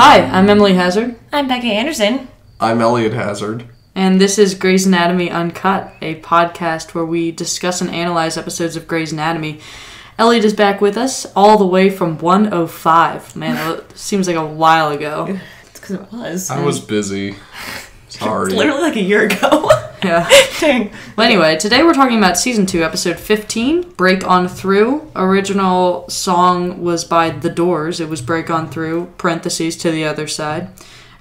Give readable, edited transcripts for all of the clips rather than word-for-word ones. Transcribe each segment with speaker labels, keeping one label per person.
Speaker 1: Hi, I'm Emily Hazard.
Speaker 2: I'm Becca Anderson.
Speaker 3: I'm Elliot Hazard.
Speaker 1: And this is Grey's Anatomy Uncut, a podcast where we discuss and analyze episodes of Grey's Anatomy. Elliot is back with us, all the way from 105. Man, it seems like a while ago.
Speaker 2: It's because it was.
Speaker 3: I was busy. Sorry.
Speaker 2: It's literally like a year ago.
Speaker 1: Yeah.
Speaker 2: Dang.
Speaker 1: Well, anyway, today we're talking about Season 2, Episode 15, Break On Through. Original song was by The Doors. It was Break On Through, parentheses, to the other side.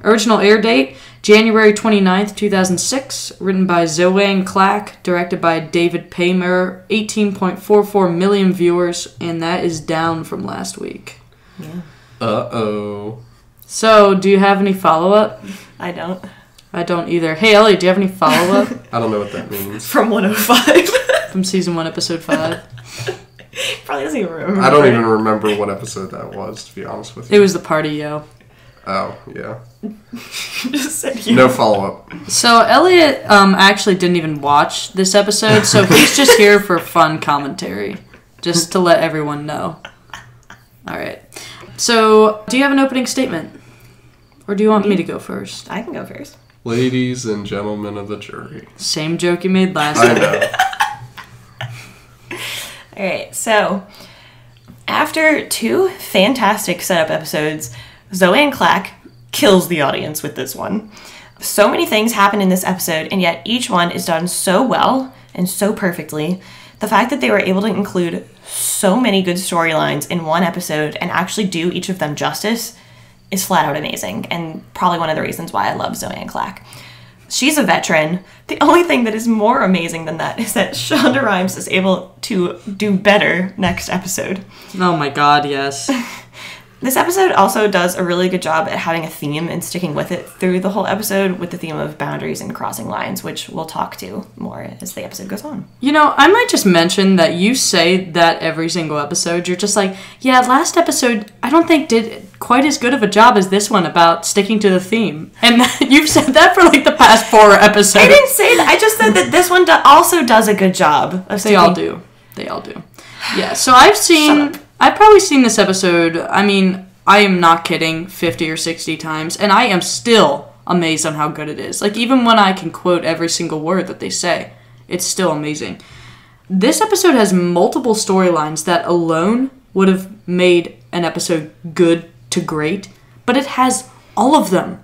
Speaker 1: Original air date, January 29th, 2006. Written by Zoanne Clack, directed by David Paymer. 18.44 million viewers, and that is down from last week.
Speaker 2: Yeah.
Speaker 1: Uh-oh. So, do you have any follow-up?
Speaker 2: I don't.
Speaker 1: I don't either. Hey, Elliot, do you have any follow-up?
Speaker 3: I don't know what that means.
Speaker 2: From 105.
Speaker 1: From Season 1, Episode 5.
Speaker 2: Probably doesn't even remember.
Speaker 3: I don't even remember what episode that was, to be honest with you.
Speaker 1: It was the party, yo.
Speaker 3: Oh, yeah.
Speaker 2: Just said you.
Speaker 3: No follow-up.
Speaker 1: So, Elliot actually didn't even watch this episode, so he's just here for fun commentary. Just to let everyone know. Alright. So, do you have an opening statement? Or do you want me to go first?
Speaker 2: I can go first.
Speaker 3: Ladies and gentlemen of the jury.
Speaker 1: Same joke you made last
Speaker 3: I
Speaker 1: time.
Speaker 3: know.
Speaker 2: Alright, so after two fantastic setup episodes, Zoanne Clack kills the audience with this one. So many things happen in this episode, and yet each one is done so well and so perfectly. The fact that they were able to include so many good storylines in one episode and actually do each of them justice is flat out amazing, and probably one of the reasons why I love Zoanne Clack. She's a veteran. The only thing that is more amazing than that is that Shonda Rhimes is able to do better next episode.
Speaker 1: Oh my god, yes.
Speaker 2: This episode also does a really good job at having a theme and sticking with it through the whole episode, with the theme of boundaries and crossing lines, which we'll talk to more as the episode goes on.
Speaker 1: You know, I might just mention that you say that every single episode. You're just like, yeah, last episode I don't think did quite as good of a job as this one about sticking to the theme. And you've said that for like the past 4 episodes.
Speaker 2: I didn't say that. I just said that this one also does a good job of sticking.
Speaker 1: They all do. Yeah, so I've probably seen this episode, I mean, I am not kidding, 50 or 60 times, and I am still amazed on how good it is. Like, even when I can quote every single word that they say, it's still amazing. This episode has multiple storylines that alone would have made an episode good to great, but it has all of them.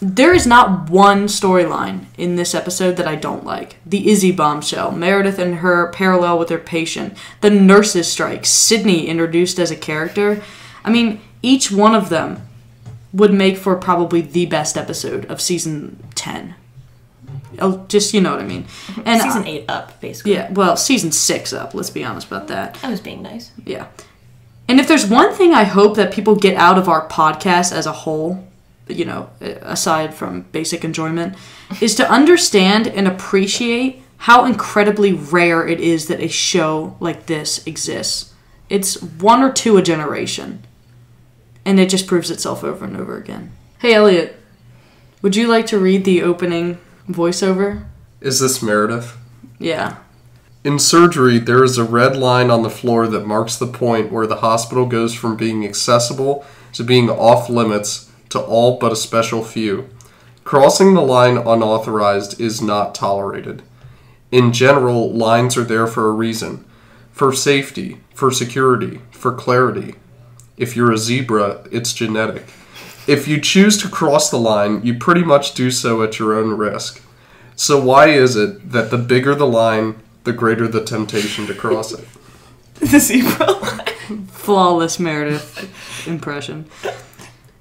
Speaker 1: There is not one storyline in this episode that I don't like. The Izzie bombshell, Meredith and her parallel with her patient, the nurses' strike, Sydney introduced as a character. I mean, each one of them would make for probably the best episode of Season 10. Just, you know what I mean. And
Speaker 2: Season 8 up, basically.
Speaker 1: Yeah, well, Season 6 up, let's be honest about that.
Speaker 2: I was being nice.
Speaker 1: Yeah. And if there's one thing I hope that people get out of our podcast as a whole, you know, aside from basic enjoyment, is to understand and appreciate how incredibly rare it is that a show like this exists. It's 1 or 2 a generation, and it just proves itself over and over again. Hey, Elliot, would you like to read the opening voiceover?
Speaker 3: Is this Meredith?
Speaker 1: Yeah.
Speaker 3: In surgery, there is a red line on the floor that marks the point where the hospital goes from being accessible to being off limits to all but a special few. Crossing the line unauthorized is not tolerated. In general, lines are there for a reason. For safety, for security, for clarity. If you're a zebra, it's genetic. If you choose to cross the line, you pretty much do so at your own risk. So why is it that the bigger the line, the greater the temptation to cross it?
Speaker 2: The zebra line.
Speaker 1: Flawless Meredith impression.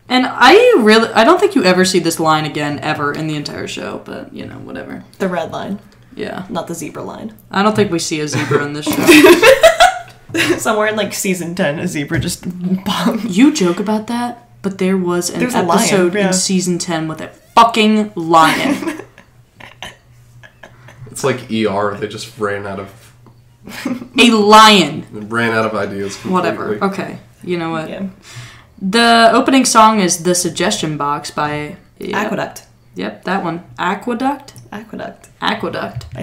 Speaker 1: And I don't think you ever see this line again, ever, in the entire show, but, you know, whatever.
Speaker 2: The red line.
Speaker 1: Yeah.
Speaker 2: Not the zebra line.
Speaker 1: I don't think we see a zebra in this show.
Speaker 2: Somewhere in, like, Season 10, a zebra just bombed.
Speaker 1: You joke about that, but there was an episode
Speaker 2: lion,
Speaker 1: in Season 10 with a fucking lion.
Speaker 3: It's like ER, they just ran out of...
Speaker 1: A lion.
Speaker 3: Ran out of ideas completely.
Speaker 1: Whatever. Okay. You know what?
Speaker 2: Yeah.
Speaker 1: The opening song is The Suggestion Box by...
Speaker 2: Aqueduct.
Speaker 1: Yep, that one. Aqueduct,
Speaker 2: I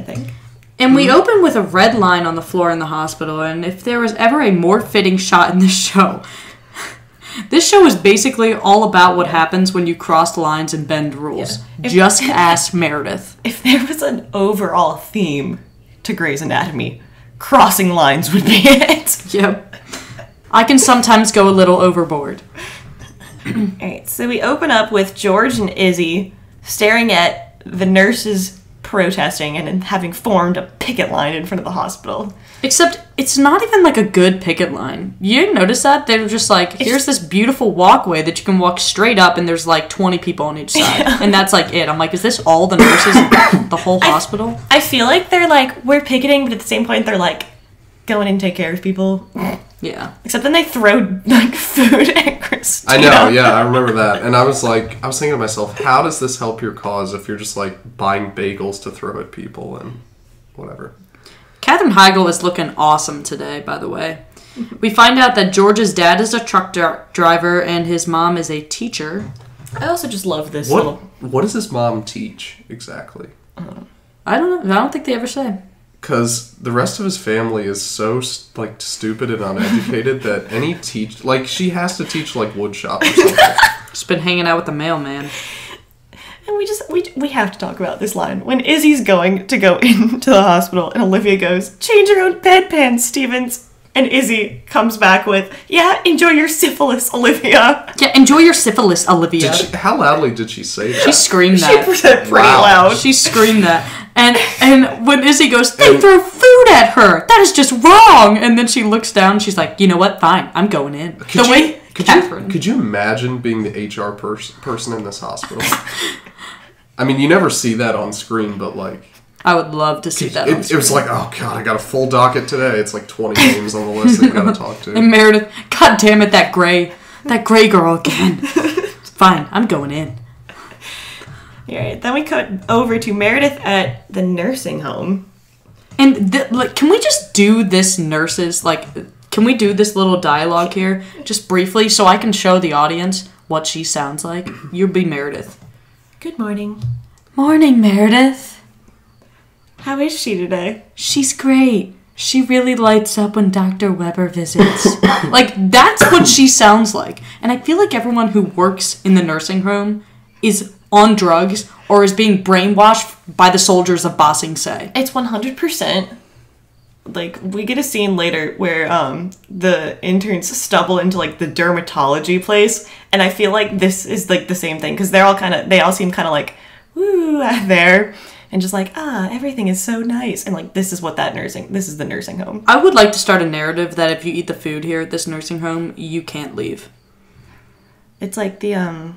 Speaker 2: think.
Speaker 1: And we open with a red line on the floor in the hospital, and if there was ever a more fitting shot in this show, This show is basically all about what happens when you cross lines and bend rules.
Speaker 2: Yeah.
Speaker 1: Just ask Meredith.
Speaker 2: If there was an overall theme to Grey's Anatomy, crossing lines would be it.
Speaker 1: Yep. I can sometimes go a little overboard.
Speaker 2: Alright, so we open up with George and Izzie staring at the nurses protesting and having formed a picket line in front of the hospital.
Speaker 1: Except it's not even like a good picket line. You didn't notice that? They were just like, here's this beautiful walkway that you can walk straight up and there's like 20 people on each side. Yeah. And that's like it. I'm like, is this all the nurses in the whole hospital?
Speaker 2: I feel like they're like, we're picketing, but at the same point they're like, going in and take care of people.
Speaker 1: Yeah.
Speaker 2: Except then they throw like food at Cristina.
Speaker 3: I know, yeah, I remember that. And I was thinking to myself, how does this help your cause if you're just like buying bagels to throw at people and whatever?
Speaker 1: Katherine Heigl is looking awesome today, by the way. We find out that George's dad is a truck driver and his mom is a teacher.
Speaker 2: I also just love this
Speaker 3: What does his mom teach exactly?
Speaker 1: I don't know. I don't think they ever say.
Speaker 3: Because the rest of his family is so, like, stupid and uneducated that any she has to teach, like, woodshop or something.
Speaker 1: Just been hanging out with the mailman.
Speaker 2: And we have to talk about this line. When Izzie's going to go into the hospital and Olivia goes, change your own bedpan, Stevens. And Izzie comes back with, yeah, enjoy your syphilis, Olivia.
Speaker 1: Yeah, enjoy your syphilis, Olivia.
Speaker 3: How loudly did she say that?
Speaker 1: She screamed that.
Speaker 2: She said pretty loud.
Speaker 1: She screamed that. And when Izzie goes, they throw food at her. That is just wrong. And then she looks down and she's like, you know what? Fine. I'm going in.
Speaker 3: Could you imagine being the HR person in this hospital? I mean, you never see that on screen, but like...
Speaker 1: I would love to see that on screen.
Speaker 3: It was like, oh god, I got a full docket today. It's like 20 names on the list that you gotta talk to.
Speaker 1: And Meredith, god damn it, that gray girl again. Fine, I'm going in.
Speaker 2: Alright, then we cut over to Meredith at the nursing home.
Speaker 1: And can we just do this nurses, can we do this little dialogue here, just briefly, so I can show the audience what she sounds like? You'll be Meredith.
Speaker 2: Good morning.
Speaker 1: Morning, Meredith.
Speaker 2: How is she today?
Speaker 1: She's great. She really lights up when Dr. Weber visits. That's what she sounds like. And I feel like everyone who works in the nursing home is on drugs or is being brainwashed by the soldiers of Ba Sing Se.
Speaker 2: It's 100%. We get a scene later where the interns stumble into the dermatology place, and I feel like this is the same thing because they all seem kind of like woo there, and just everything is so nice, and this is the nursing home.
Speaker 1: I would like to start a narrative that if you eat the food here at this nursing home, you can't leave.
Speaker 2: It's like the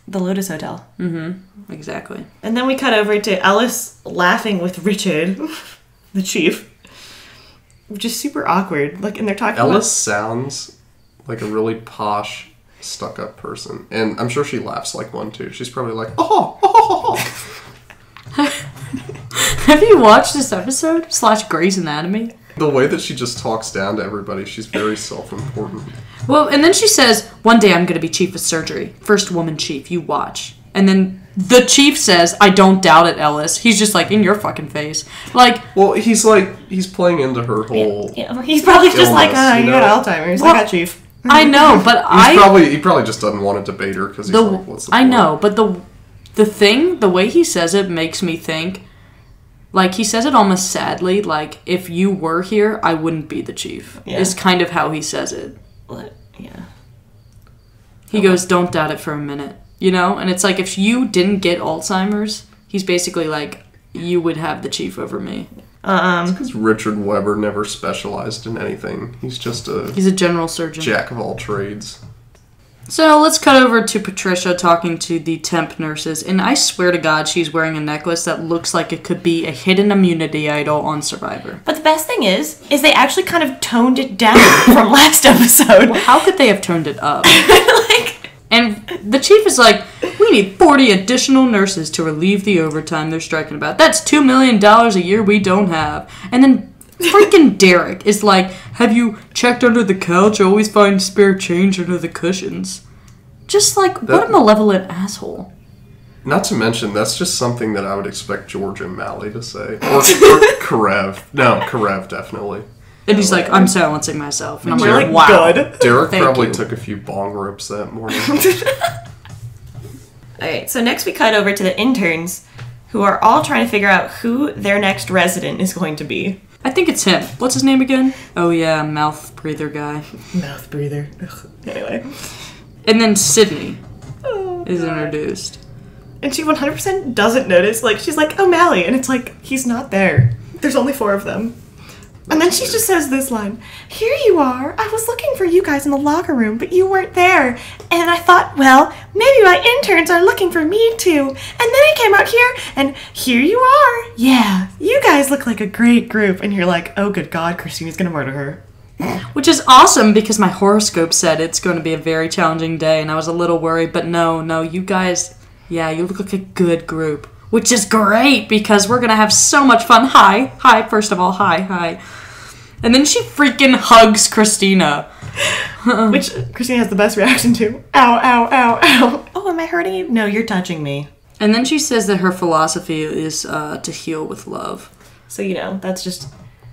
Speaker 2: Lotus Hotel.
Speaker 1: Mm-hmm. Exactly.
Speaker 2: And then we cut over to Ellis laughing with Richard, the chief. Which is super awkward. And they're talking
Speaker 3: Ellis sounds like a really posh, stuck-up person. And I'm sure she laughs like one, too. She's probably like, oh.
Speaker 1: Have you watched this episode? / Grey's Anatomy?
Speaker 3: The way that she just talks down to everybody, she's very self-important.
Speaker 1: Well, and then she says, one day I'm going to be chief of surgery. First woman chief, you watch. And then the chief says, I don't doubt it, Ellis. He's just in your fucking face.
Speaker 3: Well, he's playing into her whole...
Speaker 2: Yeah, he's probably just
Speaker 3: illness,
Speaker 2: you got Alzheimer's.
Speaker 1: Well,
Speaker 2: I got chief.
Speaker 1: I know, but
Speaker 3: he probably just doesn't want to debate her because he's what's the point?
Speaker 1: I know, but the way he says it makes me think, he says it almost sadly, if you were here, I wouldn't be the chief. Yeah. Is kind of how he says it.
Speaker 2: Yeah.
Speaker 1: He goes, don't doubt it for a minute. And it's if you didn't get Alzheimer's, he's basically you would have the chief over me.
Speaker 3: It's because Richard Weber never specialized in anything. He's a
Speaker 1: general surgeon.
Speaker 3: Jack of all trades.
Speaker 1: So let's cut over to Patricia talking to the temp nurses, and I swear to God she's wearing a necklace that looks like it could be a hidden immunity idol on Survivor.
Speaker 2: But the best thing is they actually kind of toned it down from last episode.
Speaker 1: Well, how could they have toned it up? And the chief is we need 40 additional nurses to relieve the overtime they're striking about. That's $2 million a year we don't have. And then freaking Derek is have you checked under the couch? I always find spare change under the cushions. Just what a malevolent asshole.
Speaker 3: Not to mention, that's just something that I would expect George and Mally to say. Or Karev. No, Karev, definitely.
Speaker 1: And he's like, I'm silencing myself. And I'm
Speaker 2: You're
Speaker 1: like, wow.
Speaker 2: good.
Speaker 3: Derek
Speaker 1: Thank
Speaker 3: probably
Speaker 1: you.
Speaker 3: took a few bong rips that morning.
Speaker 2: Alright, so next we cut over to the interns, who are all trying to figure out who their next resident is going to be.
Speaker 1: I think it's him. What's his name again? Oh, yeah, mouth breather guy.
Speaker 2: Mouth breather. Ugh. Anyway.
Speaker 1: And then Sydney is
Speaker 2: God.
Speaker 1: introduced.
Speaker 2: And she 100% doesn't notice. Like, she's like, O'Malley. And it's like, he's not there. There's only 4 of them. And then she just says this line, "Here you are. I was looking for you guys in the locker room, but you weren't there. And I thought, well, maybe my interns are looking for me too. And then I came out here, and here you are. Yeah, you guys look like a great group." And you're like, oh, good God, Christina's going to murder her.
Speaker 1: Which is awesome because my horoscope said it's going to be a very challenging day, and I was a little worried. But no, you guys, yeah, you look like a good group. Which is great because we're going to have so much fun. Hi, first of all, hi. And then she freaking hugs Cristina.
Speaker 2: Which Cristina has the best reaction to. Ow, ow, ow, ow. Oh, am I hurting you? No, you're touching me.
Speaker 1: And then she says that her philosophy is to heal with love.
Speaker 2: So, that's just...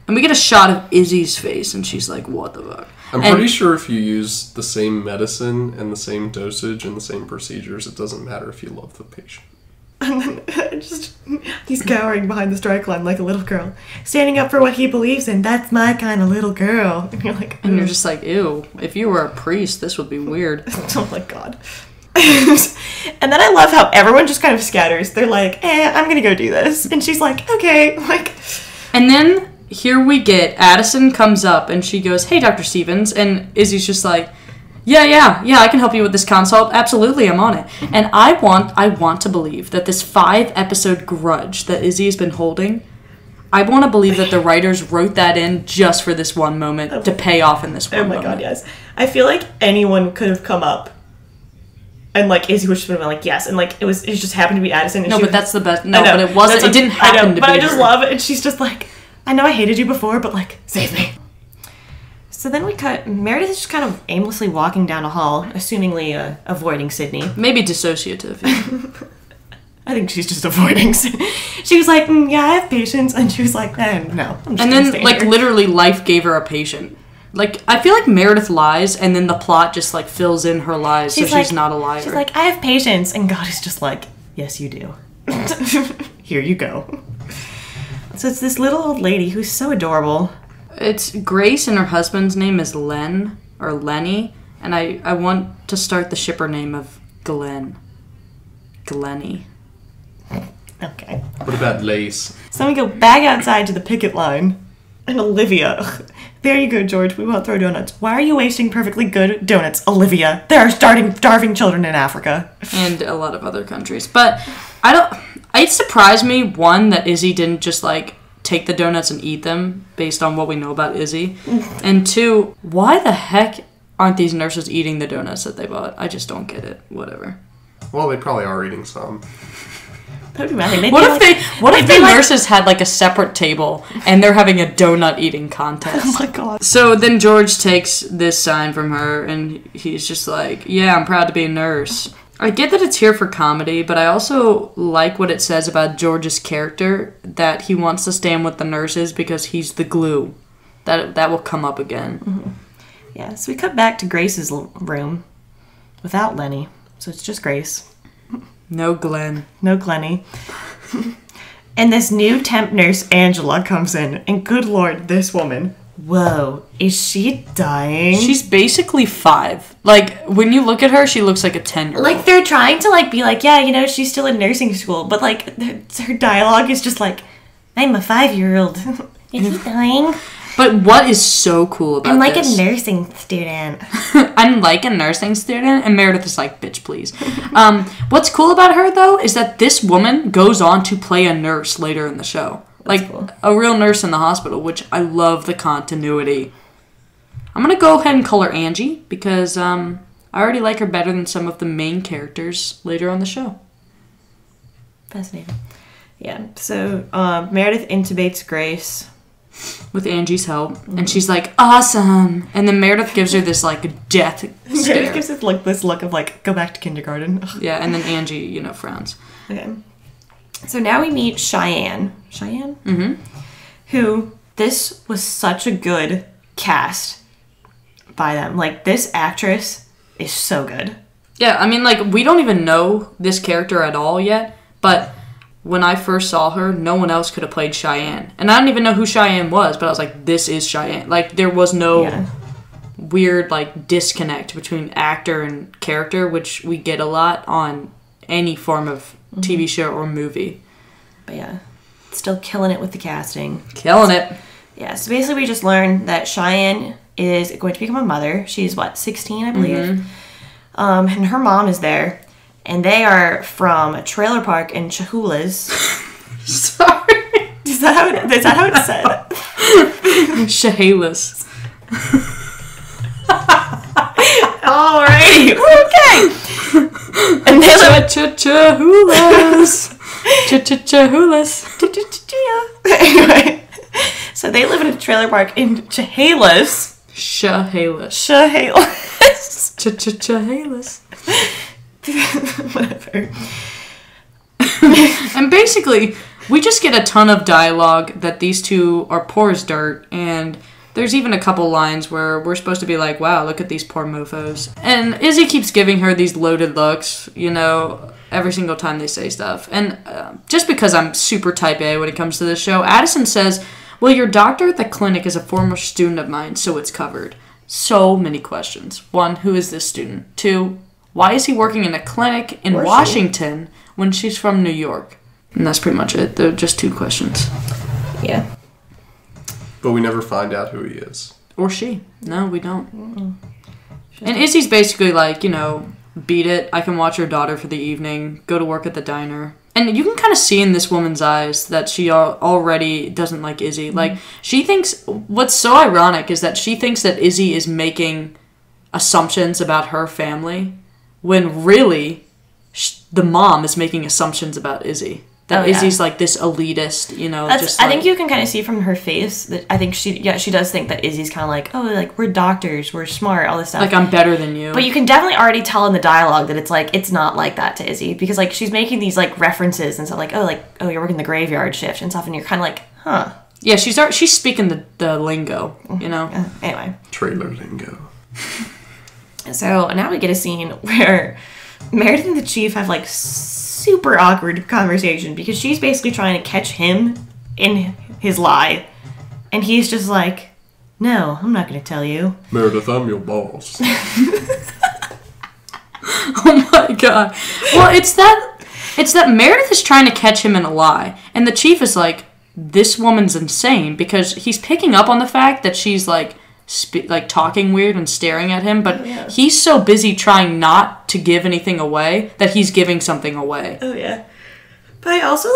Speaker 1: And we get a shot of Izzie's face, and she's like, what the fuck?
Speaker 3: I'm pretty sure if you use the same medicine and the same dosage and the same procedures, it doesn't matter if you love the patient.
Speaker 2: And then he's cowering behind the strike line like a little girl. Standing up for what he believes in. That's my kind of little girl. And you're like...
Speaker 1: And you're just like, ew, if you were a priest, this would be weird.
Speaker 2: Oh my God. And then I love how everyone just kind of scatters. They're like, I'm gonna go do this. And she's like, okay.
Speaker 1: And then here we get Addison comes up and she goes, hey, Dr. Stevens. And Izzie's just like, yeah, I can help you with this consult. Absolutely, I'm on it. And I want to believe that this 5-episode grudge that Izzie has been holding, I want to believe that the writers wrote that in just for this one moment to pay off in this one moment.
Speaker 2: Oh my God, yes. I feel like anyone could have come up and Izzie would just have been like, yes. And it just happened to be Addison. And
Speaker 1: but that's the best. No, but it wasn't. It didn't happen to be
Speaker 2: But I just
Speaker 1: her.
Speaker 2: love it. And she's just like, I know I hated you before, but save me. So then we cut. Meredith is just kind of aimlessly walking down a hall, assumingly avoiding Sydney.
Speaker 1: Maybe dissociative.
Speaker 2: I think she's just avoiding Sydney. She was like, yeah, I have patience. And she was like, no. I'm just
Speaker 1: and
Speaker 2: gonna
Speaker 1: then,
Speaker 2: stay here.
Speaker 1: literally, life gave her a patient. I feel like Meredith lies, and then the plot just, fills in her lies, so she's not a liar.
Speaker 2: She's like, I have patience. And God is just like, yes, you do. Here you go. So it's this little old lady who's so adorable.
Speaker 1: It's Grace, and her husband's name is Len, or Lenny, and I want to start the shipper name of Glenn. Glenny.
Speaker 2: Okay.
Speaker 3: What about Lace?
Speaker 2: So then we go back outside to the picket line. And Olivia. There you go, George. We won't throw donuts. Why are you wasting perfectly good donuts, Olivia? There are starving children in Africa.
Speaker 1: And a lot of other countries. But it surprised me, one, that Izzie didn't just, take the donuts and eat them based on what we know about Izzie. And 2, why the heck aren't these nurses eating the donuts that they bought? I just don't get it. Whatever.
Speaker 3: Well, they probably are eating some.
Speaker 2: That would be amazing.
Speaker 1: What if the nurses had a separate table and they're having a donut eating contest?
Speaker 2: Oh my God.
Speaker 1: So then George takes this sign from her and he's just like, yeah, I'm proud to be a nurse. I get that it's here for comedy, but I also like what it says about George's character, that he wants to stand with the nurses because he's the glue. That will come up again.
Speaker 2: Mm-hmm. Yeah, so we cut back to Grace's room without Lenny. So it's just Grace.
Speaker 1: No Glenn.
Speaker 2: No Glenny. And this new temp nurse, Angela, comes in. And good Lord, this woman. Whoa, is she dying?
Speaker 1: She's basically 5. When you look at her, she looks like a 10-year-old.
Speaker 2: They're trying to, be like, yeah, she's still in nursing school. But, her dialogue is just like, I'm a 5-year-old. Is he dying?
Speaker 1: But what is so cool about this?
Speaker 2: I'm a nursing student.
Speaker 1: I'm a nursing student, and Meredith is like, bitch, please. What's cool about her, though, is that this woman goes on to play a nurse later in the show.
Speaker 2: Cool.
Speaker 1: A real nurse in the hospital, which I love the continuity. I'm going to go ahead and call her Angie, because I already like her better than some of the main characters later on the show.
Speaker 2: Fascinating. Yeah, so Meredith intubates Grace.
Speaker 1: With Angie's help. And she's like, awesome! And then Meredith gives her this, death stare.
Speaker 2: Meredith gives it, this look of, go back to kindergarten.
Speaker 1: Yeah, and then Angie, frowns.
Speaker 2: Okay. So now we meet Cheyenne. Cheyenne?
Speaker 1: Mm-hmm.
Speaker 2: Who this was such a good cast by them. Like, this actress is so good.
Speaker 1: Yeah, I mean, like, we don't even know this character at all yet, but when I first saw her, no one else could have played Cheyenne. And I don't even know who Cheyenne was, but I was like, this is Cheyenne. Like, there was no weird, like, disconnect between actor and character, which we get a lot on any form of TV show or movie.
Speaker 2: But yeah, still killing it with the casting.
Speaker 1: Killing it.
Speaker 2: Yeah, so basically we just learned that Cheyenne is going to become a mother. She's, 16, I believe? And her mom is there. And they are from a trailer park in Chehalis.
Speaker 1: Sorry.
Speaker 2: Is that how it's said?
Speaker 1: Chehalis.
Speaker 2: Alrighty. Okay. And they live at
Speaker 1: Chehalis.
Speaker 2: Anyway, so they live in a trailer park in Chehalis.
Speaker 1: Chehalis.
Speaker 2: Whatever.
Speaker 1: And basically, we just get a ton of dialogue that these two are poor as dirt, and there's even a couple lines where we're supposed to be like, wow, look at these poor mofos. And Izzie keeps giving her these loaded looks, every single time they say stuff. And just because I'm super type A when it comes to this show, Addison says, well, your doctor at the clinic is a former student of mine, so it's covered. So many questions. 1, who is this student? 2, why is he working in a clinic in Washington when she's from New York? And that's pretty much it. They're just 2 questions.
Speaker 2: Yeah.
Speaker 3: But we never find out who he is.
Speaker 1: Or she. No, we don't. And Izzie's basically like, beat it. I can watch your daughter for the evening. Go to work at the diner. And you can kind of see in this woman's eyes that she already doesn't like Izzie. Like, she thinks... What's so ironic is that she thinks that Izzie is making assumptions about her family, when really the mom is making assumptions about Izzie. That Izzie's like this elitist,
Speaker 2: I think you can kind of see from her face that I think she does think that Izzie's kind of like, oh, like, we're doctors, we're smart, all this stuff.
Speaker 1: Like, I'm better than you.
Speaker 2: But you can definitely already tell in the dialogue that it's like, it's not like that to Izzie. Because, like, she's making these, like, references and stuff like, oh, you're working the graveyard shift and stuff. And you're kind of like, huh.
Speaker 1: Yeah, she's speaking the lingo,
Speaker 2: Anyway.
Speaker 3: Trailer lingo.
Speaker 2: So now we get a scene where Meredith and the Chief have, like, super awkward conversation because she's basically trying to catch him in his lie. And he's just like, no, I'm not going to tell you.
Speaker 3: Meredith, I'm your boss.
Speaker 1: Oh my god. Well, it's that Meredith is trying to catch him in a lie. And the Chief is like, this woman's insane, because he's picking up on the fact that she's like talking weird and staring at him, but he's so busy trying not to give anything away that he's giving something away.
Speaker 2: Oh yeah. But I also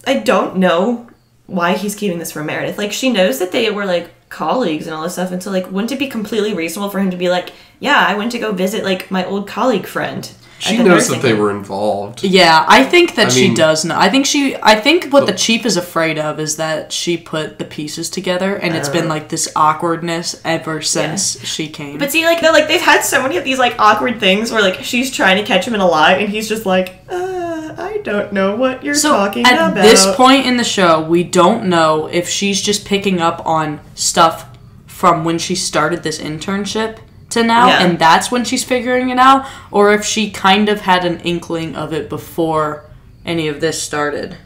Speaker 2: I don't know why he's keeping this from Meredith. Like, she knows that they were like colleagues and all this stuff, and so wouldn't it be completely reasonable for him to be like, yeah, I went to go visit my old colleague friend.
Speaker 3: She knows that they were involved.
Speaker 1: Yeah, I think that she does know. I think what the Chief is afraid of is that she put the pieces together, and it's been this awkwardness ever since she came.
Speaker 2: But see, they've had so many of these awkward things where she's trying to catch him in a lie, and he's just like, I don't know what you're talking about.
Speaker 1: At this point in the show, we don't know if she's just picking up on stuff from when she started this internship to now, and that's when she's figuring it out, or if she kind of had an inkling of it before any of this started.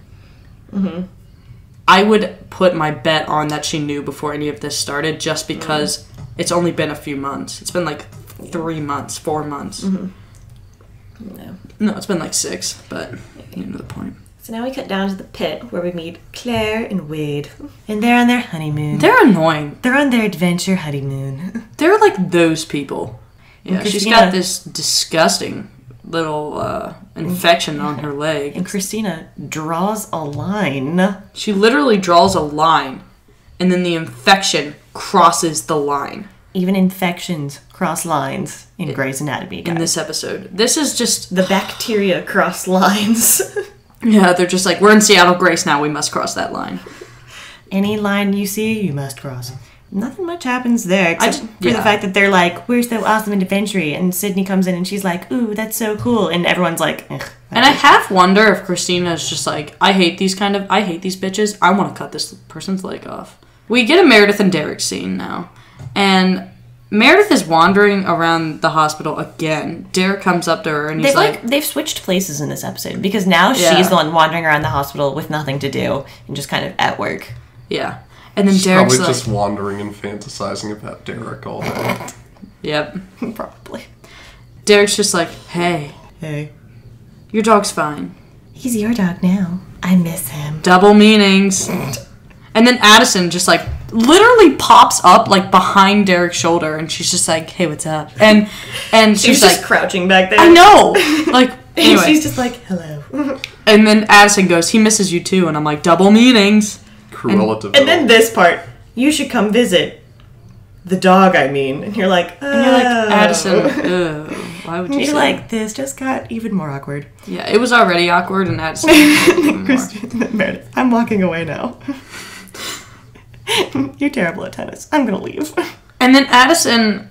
Speaker 1: Mm-hmm. I would put my bet on that she knew before any of this started, just because it's only been a few months. It's been 3 months, 4 months.
Speaker 2: Mm-hmm.
Speaker 1: No, it's been 6, but you know the point.
Speaker 2: So now we cut down to the pit where we meet Claire and Wade. And they're on their honeymoon.
Speaker 1: They're annoying.
Speaker 2: They're on their adventure honeymoon.
Speaker 1: They're like those people. Yeah, she's got this disgusting little infection on her leg.
Speaker 2: And Cristina draws a line.
Speaker 1: She literally draws a line, and then the infection crosses the line.
Speaker 2: Even infections cross lines in Grey's Anatomy, guys.
Speaker 1: In this episode. This is just...
Speaker 2: The bacteria cross lines.
Speaker 1: Yeah, they're just we're in Seattle Grace now, we must cross that line.
Speaker 2: Any line you see, you must cross. Nothing much happens there, except for the fact that they're where's the awesome adventure? And Sydney comes in and she's like, ooh, that's so cool. And everyone's like, ugh.
Speaker 1: And I half wonder if Cristina is just I hate these bitches. I want to cut this person's leg off. We get a Meredith and Derek scene now. And Meredith is wandering around the hospital again. Derek comes up to her and he's
Speaker 2: they've switched places in this episode because now she's the one wandering around the hospital with nothing to do and just kind of at work.
Speaker 1: Yeah. And then
Speaker 3: She's
Speaker 1: Derek's
Speaker 3: probably just wandering and fantasizing about Derek all day.
Speaker 1: Yep.
Speaker 2: Probably.
Speaker 1: Derek's just like, hey, your dog's fine.
Speaker 2: He's your dog now. I miss him.
Speaker 1: Double meanings. And then Addison just like literally pops up like behind Derek's shoulder and she's just like, hey, what's up? And she's
Speaker 2: just
Speaker 1: like
Speaker 2: crouching back there.
Speaker 1: I know. Like anyway.
Speaker 2: She's just like, hello.
Speaker 1: And then Addison goes, he misses you too. And I'm like, double meanings.
Speaker 3: Cruella de Vil.
Speaker 2: And then this part, you should come visit. The dog, I mean. And you're like,
Speaker 1: and you're like, Addison, why would you
Speaker 2: You're
Speaker 1: say
Speaker 2: like, this just got even more awkward.
Speaker 1: Yeah, it was already awkward and Addison
Speaker 2: Meredith, I'm walking away now. You're terrible at tennis. I'm gonna leave.
Speaker 1: And then Addison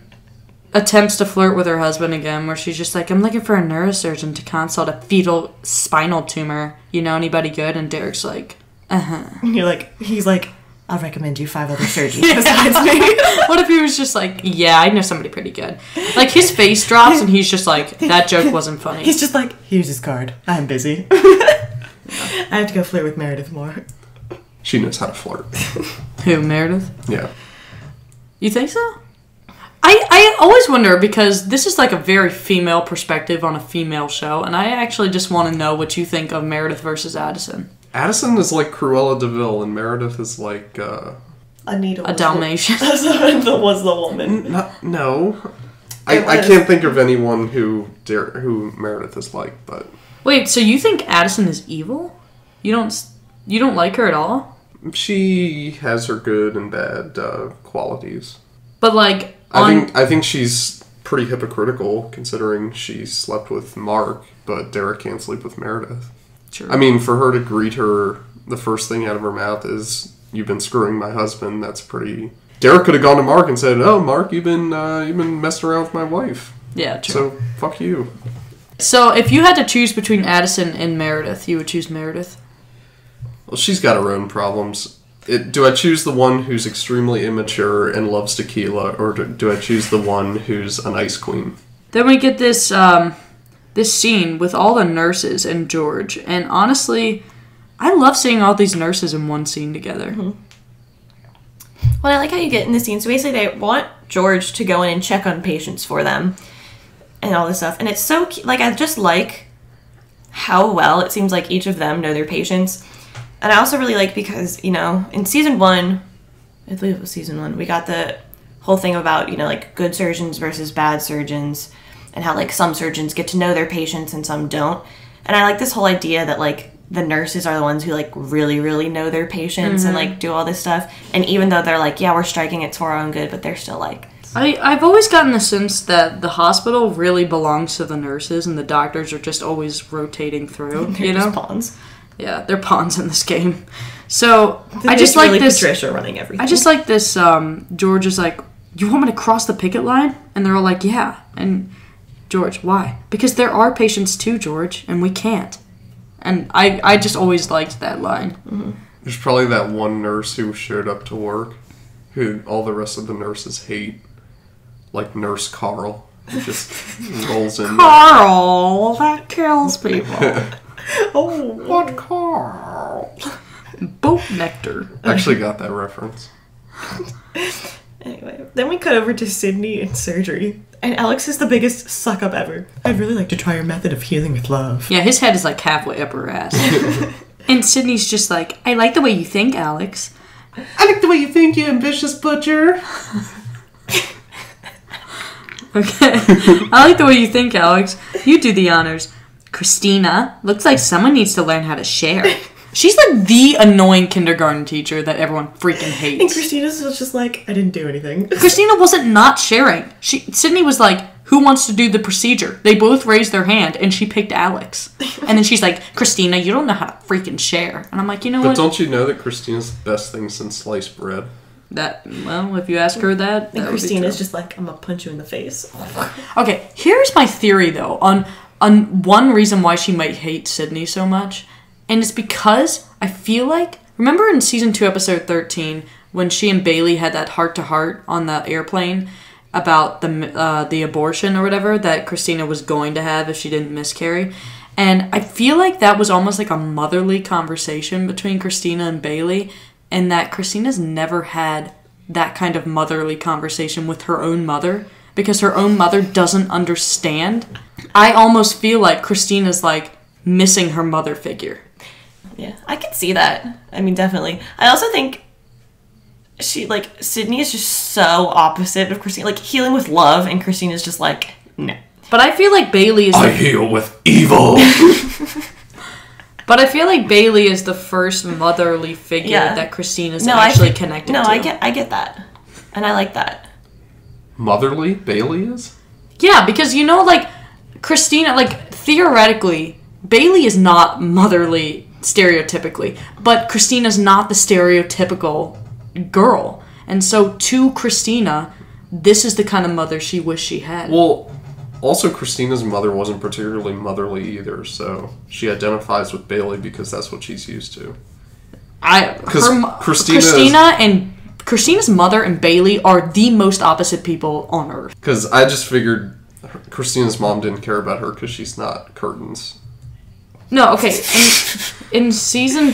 Speaker 1: attempts to flirt with her husband again, where she's just like, I'm looking for a neurosurgeon to consult a fetal spinal tumor. You know anybody good? And Derek's like,
Speaker 2: And you're like, he's like, I'll recommend you 5 other surgeons besides me.
Speaker 1: What if he was just like, yeah, I know somebody pretty good. Like, his face drops and he's just like, that joke wasn't funny.
Speaker 2: He's just like, here's his card. I'm busy. I have to go flirt with Meredith more.
Speaker 3: She knows how to flirt.
Speaker 1: Who, Meredith?
Speaker 3: Yeah.
Speaker 1: You think so? I always wonder, because this is like a very female perspective on a female show, and I actually just want to know what you think of Meredith versus Addison.
Speaker 3: Addison is like Cruella de Vil, and Meredith is like,
Speaker 2: Anita
Speaker 1: a Dalmatian.
Speaker 2: Was the woman.
Speaker 3: No. I can't think of anyone who Meredith is like, but...
Speaker 1: Wait, so you think Addison is evil? You don't like her at all?
Speaker 3: She has her good and bad qualities.
Speaker 1: But like...
Speaker 3: I think she's pretty hypocritical, considering she slept with Mark, but Derek can't sleep with Meredith.
Speaker 1: True.
Speaker 3: I mean, for her to greet her, the first thing out of her mouth is, you've been screwing my husband, that's pretty... Derek could have gone to Mark and said, oh, Mark, you've been messing around with my wife.
Speaker 1: Yeah, true.
Speaker 3: So, fuck you.
Speaker 1: So, if you had to choose between Addison and Meredith, you would choose Meredith?
Speaker 3: Well, she's got her own problems. Do I choose the one who's extremely immature and loves tequila, or do I choose the one who's an ice queen?
Speaker 1: Then we get this this scene with all the nurses and George, and honestly, I love seeing all these nurses in one scene together.
Speaker 2: Mm-hmm. Well, I like how you get in the scene. So basically, they want George to go in and check on patients for them, and all this stuff. And it's so like I just like how well it seems like each of them know their patients. And I also really like because, you know, in season 1, I believe it was season 1, we got the whole thing about, you know, like good surgeons versus bad surgeons and how like some surgeons get to know their patients and some don't. And I like this whole idea that like the nurses are the ones who like really, really know their patients and like do all this stuff. And even though they're like, yeah, we're striking, it's for our own good, but they're still like...
Speaker 1: I've always gotten the sense that the hospital really belongs to the nurses and the doctors are just always rotating through,
Speaker 2: They're
Speaker 1: you know?
Speaker 2: just pawns.
Speaker 1: Yeah, they're pawns in this game. So,
Speaker 2: I
Speaker 1: just like
Speaker 2: really
Speaker 1: this...
Speaker 2: Patricia running everything.
Speaker 1: I just like this, George is like, you want me to cross the picket line? And they're all like, yeah. And George, why? Because there are patients too, George, and we can't. And I just always liked that line.
Speaker 2: Mm-hmm.
Speaker 3: There's probably that one nurse who showed up to work who all the rest of the nurses hate. Like Nurse Carl. Who just rolls in.
Speaker 1: Carl! That kills people.
Speaker 2: Oh,
Speaker 3: What Carl?
Speaker 1: Boat nectar.
Speaker 3: Actually got that reference.
Speaker 2: Anyway, then we cut over to Sydney in surgery. And Alex is the biggest suck-up ever. I'd really like to try your method of healing with love.
Speaker 1: Yeah, his head is like halfway up her ass. And Sydney's just like, I like the way you think, Alex.
Speaker 3: I like the way you think, you ambitious butcher.
Speaker 1: Okay. I like the way you think, Alex. You do the honors. Cristina, looks like someone needs to learn how to share. She's like the annoying kindergarten teacher that everyone freaking hates.
Speaker 2: And Christina's just like, I didn't do anything.
Speaker 1: Cristina wasn't not sharing. Sydney was like, who wants to do the procedure? They both raised their hand, and she picked Alex. And then she's like, Cristina, you don't know how to freaking share. And I'm like, you know what?
Speaker 3: But don't you know that Christina's the best thing since sliced bread?
Speaker 1: Well, if you ask her that
Speaker 2: And Christina's just like, I'm gonna punch you in the face.
Speaker 1: Okay, here's my theory, though, on one reason why she might hate Sydney so much. And it's because I feel like... Remember in Season 2, Episode 13, when she and Bailey had that heart-to-heart on the airplane about the abortion or whatever that Cristina was going to have if she didn't miscarry. And I feel like that was almost like a motherly conversation between Cristina and Bailey, and that Cristina's never had that kind of motherly conversation with her own mother because her own mother doesn't understand. I almost feel like Cristina's like missing her mother figure.
Speaker 2: Yeah, I can see that. I mean, definitely. I also think Sydney is just so opposite of Cristina. Like, healing with love, and Cristina's just like, no.
Speaker 1: But I feel like Bailey is...
Speaker 3: I heal with evil!
Speaker 1: But I feel like Bailey is the first motherly figure that Cristina's connected to.
Speaker 2: I get that. And I like that.
Speaker 3: Motherly? Bailey is?
Speaker 1: Yeah, because, Cristina, theoretically, Bailey is not motherly stereotypically, but Cristina's not the stereotypical girl. And so, to Cristina, this is the kind of mother she wished she had.
Speaker 3: Well, also Cristina's mother wasn't particularly motherly either, so she identifies with Bailey because that's what she's used to.
Speaker 1: Cristina's mother and Bailey are the most opposite people on earth.
Speaker 3: Because I just figured Cristina's mom didn't care about her because she's not curtains.
Speaker 1: No, okay. In season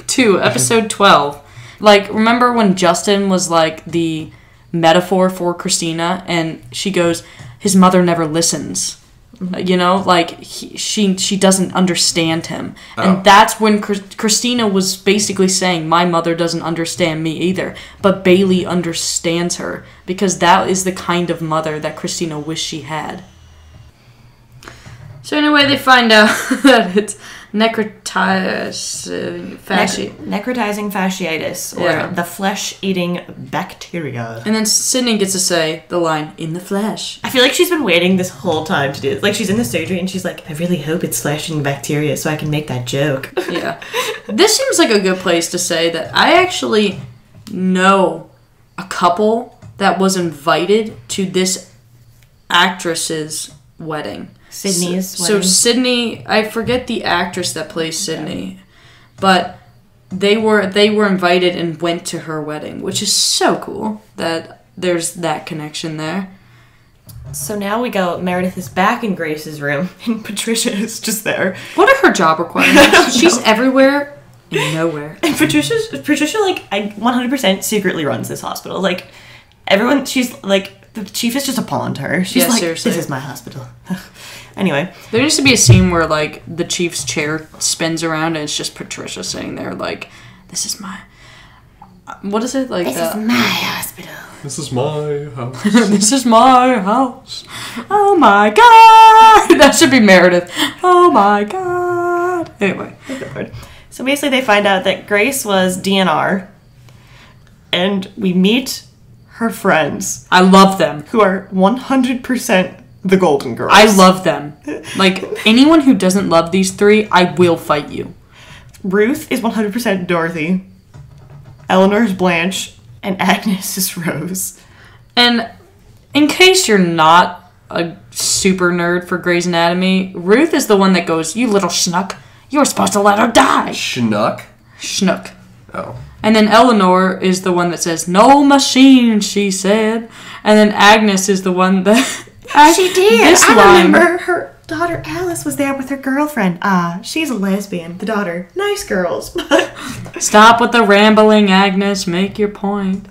Speaker 1: 2, episode 12, remember when Justin was the metaphor for Cristina, and she goes, his mother never listens. She doesn't understand him. Oh. And that's when Cristina was basically saying, my mother doesn't understand me either. But Bailey understands her, because that is the kind of mother that Cristina wished she had. So anyway, they find out that it's necrotizing
Speaker 2: fasciitis, or the flesh-eating bacteria.
Speaker 1: And then Sydney gets to say the line, in the flesh.
Speaker 2: I feel like she's been waiting this whole time to do it. Like, she's in the surgery and she's like, I really hope it's flesh-eating bacteria so I can make that joke.
Speaker 1: Yeah. This seems like a good place to say that I actually know a couple that was invited to this actress's wedding.
Speaker 2: Sydney's wedding.
Speaker 1: So Sydney, I forget the actress that plays Sydney, but they were invited and went to her wedding, which is so cool that there's that connection there.
Speaker 2: So now we go, Meredith is back in Grace's room, and Patricia is just there.
Speaker 1: What are her job requirements? She's everywhere and nowhere.
Speaker 2: And Patricia, I 100% secretly runs this hospital. Like, everyone, she's like, the chief is just a pawn to her. She's seriously. This is my hospital. Anyway.
Speaker 1: There used to be a scene where, the chief's chair spins around and it's just Patricia sitting there, this is my... What is it?
Speaker 2: This is my hospital.
Speaker 3: This is my house.
Speaker 1: This is my house. Oh my god! That should be Meredith. Oh my god. Anyway.
Speaker 2: So basically they find out that Grace was DNR, and we meet her friends.
Speaker 1: I love them.
Speaker 2: Who are 100% the Golden Girls.
Speaker 1: I love them. Anyone who doesn't love these three, I will fight you.
Speaker 2: Ruth is 100% Dorothy. Eleanor is Blanche. And Agnes is Rose.
Speaker 1: And in case you're not a super nerd for Grey's Anatomy, Ruth is the one that goes, you little schnuck, you were supposed to let her die.
Speaker 3: Schnuck?
Speaker 1: Schnook.
Speaker 3: Oh.
Speaker 1: And then Eleanor is the one that says, no machine, she said. And then Agnes is the one that...
Speaker 2: She did. I remember her daughter Alice was there with her girlfriend. She's a lesbian. The daughter, nice girls.
Speaker 1: Stop with the rambling, Agnes. Make your point.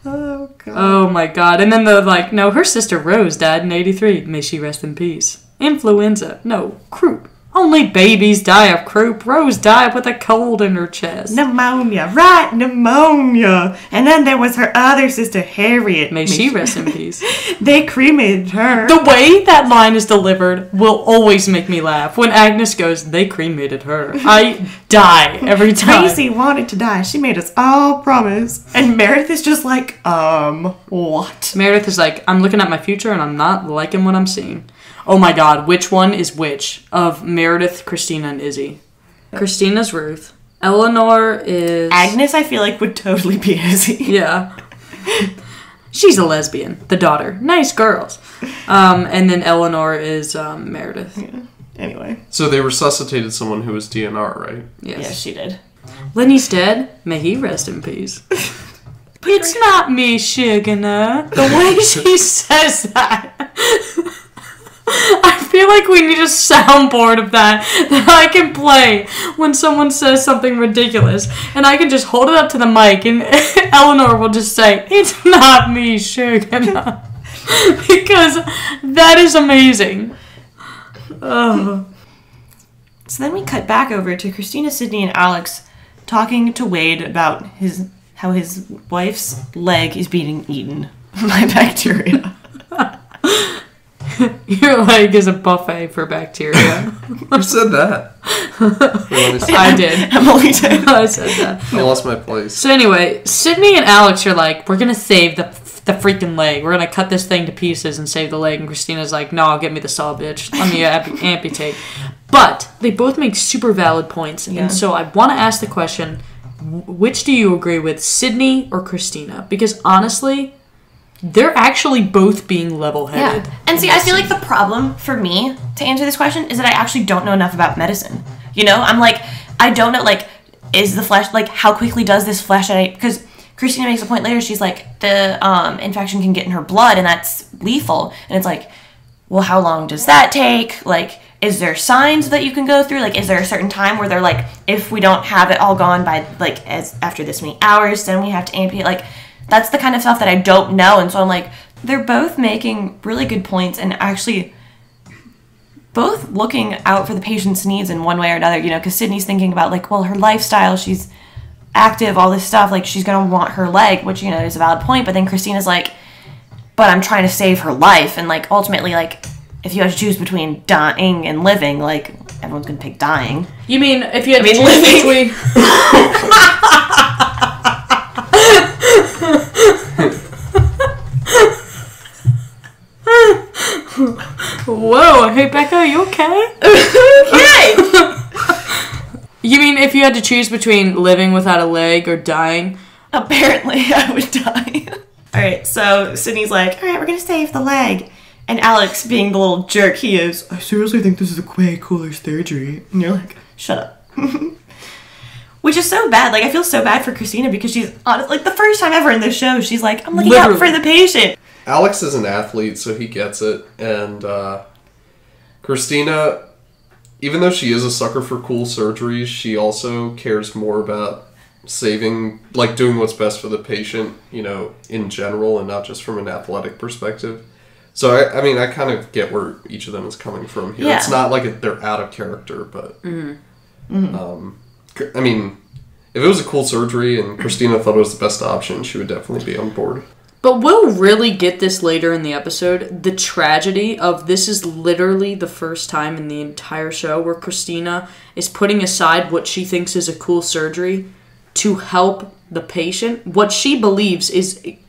Speaker 2: Oh, God.
Speaker 1: Oh, my God. And then no, her sister Rose died in 1983. May she rest in peace. Influenza. No, croup. Only babies die of croup. Rose died with a cold in her chest.
Speaker 2: Pneumonia. Right, pneumonia. And then there was her other sister, Harriet.
Speaker 1: May she rest in peace.
Speaker 2: They cremated her.
Speaker 1: The way that line is delivered will always make me laugh. When Agnes goes, they cremated her. I die every time.
Speaker 2: Tracy wanted to die. She made us all promise. And Meredith is just like, what?
Speaker 1: Meredith is like, I'm looking at my future and I'm not liking what I'm seeing. Oh my god, which one is which of Meredith, Cristina, and Izzie? Christina's Ruth. Eleanor is...
Speaker 2: Agnes, I feel like, would totally be Izzie.
Speaker 1: Yeah. She's a lesbian. The daughter. Nice girls. And then Eleanor is Meredith.
Speaker 2: Yeah. Anyway.
Speaker 3: So they resuscitated someone who was DNR, right?
Speaker 2: Yes. Yeah, she did.
Speaker 1: Lenny's dead. May he rest in peace. It's not me, Sugar. The way she says that. I feel like we need a soundboard of that I can play when someone says something ridiculous. And I can just hold it up to the mic and Eleanor will just say, it's not me, Sugar. Because that is amazing. Oh.
Speaker 2: So then we cut back over to Cristina, Sydney, and Alex talking to Wade about how his wife's leg is being eaten by bacteria.
Speaker 1: Your leg is a buffet for bacteria.
Speaker 3: Who said that?
Speaker 1: I did.
Speaker 2: Emily did.
Speaker 1: I said that.
Speaker 3: I lost my place.
Speaker 1: So anyway, Sydney and Alex are like, we're going to save the freaking leg. We're going to cut this thing to pieces and save the leg. And Christina's like, no, give me the saw, bitch. Let me amputate. But they both make super valid points. Yeah. And so I want to ask the question, which do you agree with, Sydney or Cristina? Because honestly, they're actually both being level-headed.
Speaker 2: Yeah. And see, I feel like the problem for me to answer this question is that I actually don't know enough about medicine. You know? I'm like, I don't know, like, is the flesh, like, how quickly does this flesh, because Cristina makes a point later, she's like, the infection can get in her blood and that's lethal. And it's like, well, how long does that take? Like, is there signs that you can go through? Like, is there a certain time where they're like, if we don't have it all gone by, like, after this many hours, then we have to amputate? Like, that's the kind of stuff that I don't know. And so I'm like, they're both making really good points and actually both looking out for the patient's needs in one way or another, you know, because Sydney's thinking about, like, well, her lifestyle, she's active, all this stuff, like, she's going to want her leg, which, you know, is a valid point. But then Christina's like, but I'm trying to save her life. And, like, ultimately, like, if you had to choose between dying and living, like, everyone's going to pick dying.
Speaker 1: You mean if you had to choose between... Whoa, hey Becca, are you okay?
Speaker 2: Okay!
Speaker 1: You mean if you had to choose between living without a leg or dying?
Speaker 2: Apparently I would die. Alright, so Sydney's like, alright, we're gonna save the leg. And Alex, being the little jerk he is, I seriously think this is a way cooler surgery. And you're like, shut up. Which is so bad. Like, I feel so bad for Cristina because she's, honest, like, the first time ever in this show, she's like, I'm looking out for the patient.
Speaker 3: Alex is an athlete, so he gets it. And Cristina, even though she is a sucker for cool surgeries, she also cares more about saving, like, doing what's best for the patient, you know, in general, and not just from an athletic perspective. So, I mean, I kind of get where each of them is coming from here. Yeah. It's not like they're out of character, but... I mean, if it was a cool surgery and Cristina thought it was the best option, she would definitely be on board.
Speaker 1: But we'll really get this later in the episode. The tragedy of this is literally the first time in the entire show where Cristina is putting aside what she thinks is a cool surgery to help the patient. What she believes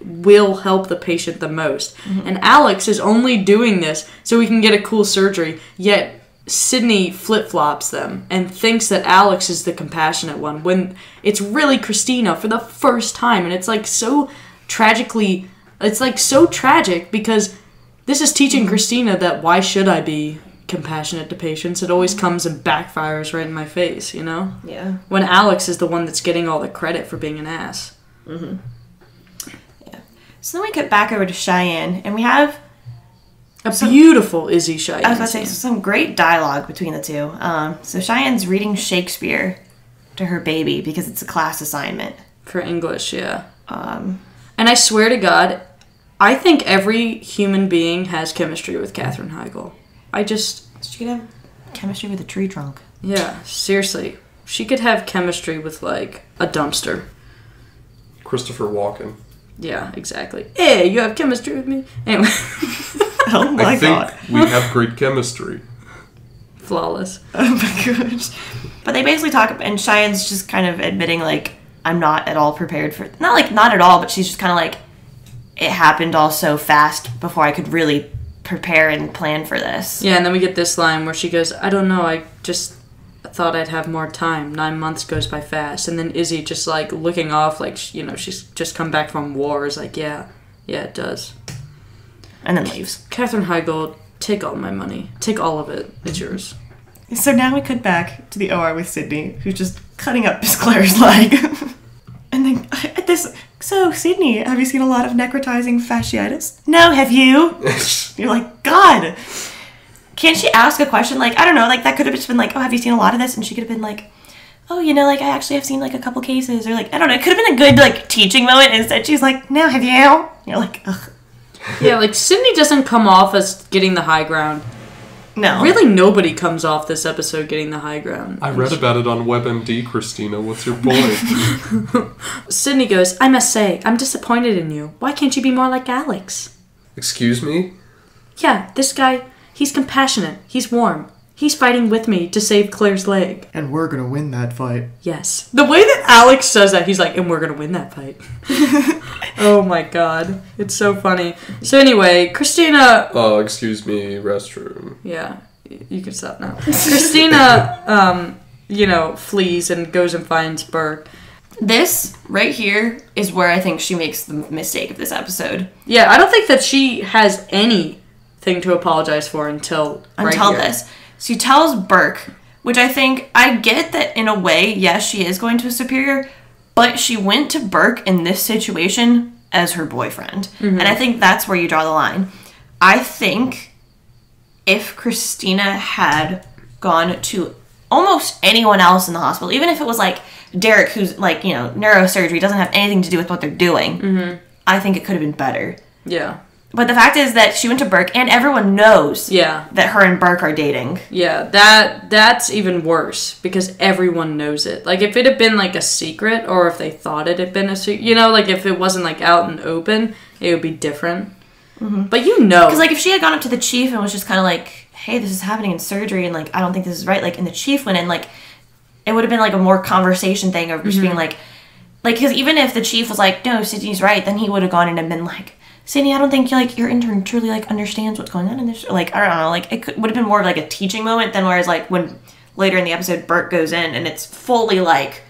Speaker 1: will help the patient the most. Mm-hmm. And Alex is only doing this so we can get a cool surgery, yet Sydney flip-flops them and thinks that Alex is the compassionate one when it's really Cristina for the first time. And it's like so tragically, it's like so tragic because this is teaching Cristina that why should I be compassionate to patients? It always comes and backfires right in my face, you know?
Speaker 2: Yeah. When
Speaker 1: Alex is the one that's getting all the credit for being an ass.
Speaker 2: Mm-hmm. Yeah. So then we get back over to Cheyenne and we have
Speaker 1: beautiful Izzie Cheyenne.
Speaker 2: I was going to say, some great dialogue between the two. So Cheyenne's reading Shakespeare to her baby because it's a class assignment.
Speaker 1: For English, yeah. And I swear to God, I think every human being has chemistry with Katherine Heigl.
Speaker 2: She could have chemistry with a tree trunk.
Speaker 1: Yeah, seriously. She could have chemistry with, like, a dumpster.
Speaker 3: Christopher Walken.
Speaker 1: Yeah, exactly. Hey, you have chemistry with me? Anyway.
Speaker 2: Oh my God.
Speaker 3: I think we have great chemistry.
Speaker 1: Flawless.
Speaker 2: Oh my gosh. But they basically talk, and Cheyenne's just kind of admitting, like, I'm not at all prepared for... Not at all, but she's just kind of like, it happened all so fast before I could really prepare and plan for this.
Speaker 1: Yeah, and then we get this line where she goes, I don't know, I just thought I'd have more time. 9 months goes by fast. And then Izzie just, like, looking off, like, you know, she's just come back from war, is like, yeah, it does.
Speaker 2: And then leaves.
Speaker 1: Katherine Heigl, take all my money. Take all of it. It's yours.
Speaker 2: So now we cut back to the OR with Sydney, who's just cutting up Miss Claire's leg. And then so, Sydney, have you seen a lot of necrotizing fasciitis? No, have you? You're like, God. Can't she ask a question? Like, I don't know, like, that could have just been like, oh, have you seen a lot of this? And she could have been like, oh, you know, like, I actually have seen, like, a couple cases. Or, like, I don't know, it could have been a good, like, teaching moment. Instead, she's like, no, have you? You're like, ugh.
Speaker 1: Yeah, like, Sydney doesn't come off as getting the high ground.
Speaker 2: No.
Speaker 1: Really, nobody comes off this episode getting the high ground.
Speaker 3: I read about it on WebMD, Cristina. What's your point?
Speaker 1: Sydney goes, I must say, I'm disappointed in you. Why can't you be more like Alex?
Speaker 3: Excuse me?
Speaker 1: Yeah, this guy, he's compassionate. He's warm. He's fighting with me to save Claire's leg.
Speaker 4: And we're gonna win that fight.
Speaker 1: Yes. The way that Alex says that, he's like, and we're gonna win that fight. Oh my god. It's so funny. So anyway, Cristina...
Speaker 3: Excuse me, restroom.
Speaker 1: Yeah, you can stop now. Cristina, flees and goes and finds Burke.
Speaker 2: This right here is where I think she makes the mistake of this episode.
Speaker 1: Yeah, I don't think that she has anything to apologize for until
Speaker 2: this. She tells Burke, which I think, I get that in a way, yes, she is going to a superior, but she went to Burke in this situation as her boyfriend. Mm-hmm. And I think that's where you draw the line. I think if Cristina had gone to almost anyone else in the hospital, even if it was like Derek, who's like, neurosurgery, doesn't have anything to do with what they're doing, mm-hmm. I think it could have been better.
Speaker 1: Yeah.
Speaker 2: But the fact is that she went to Burke, and everyone knows that her and Burke are dating.
Speaker 1: Yeah, that's even worse, because everyone knows it. Like, if it had been, like, a secret, or if they thought it had been a secret, like, if it wasn't, like, out and open, it would be different. Mm-hmm. But
Speaker 2: Because, like, if she had gone up to the chief and was just kind of like, hey, this is happening in surgery, and, like, I don't think this is right, like, and the chief went in, like, it would have been, like, a more conversation thing of just mm-hmm. being, like, because even if the chief was like, no, Sydney's right, then he would have gone in and been, like, Sydney, I don't think your intern truly understands what's going on in this. Like, I don't know, it would have been more of like a teaching moment than whereas like when later in the episode Burke goes in and it's fully like,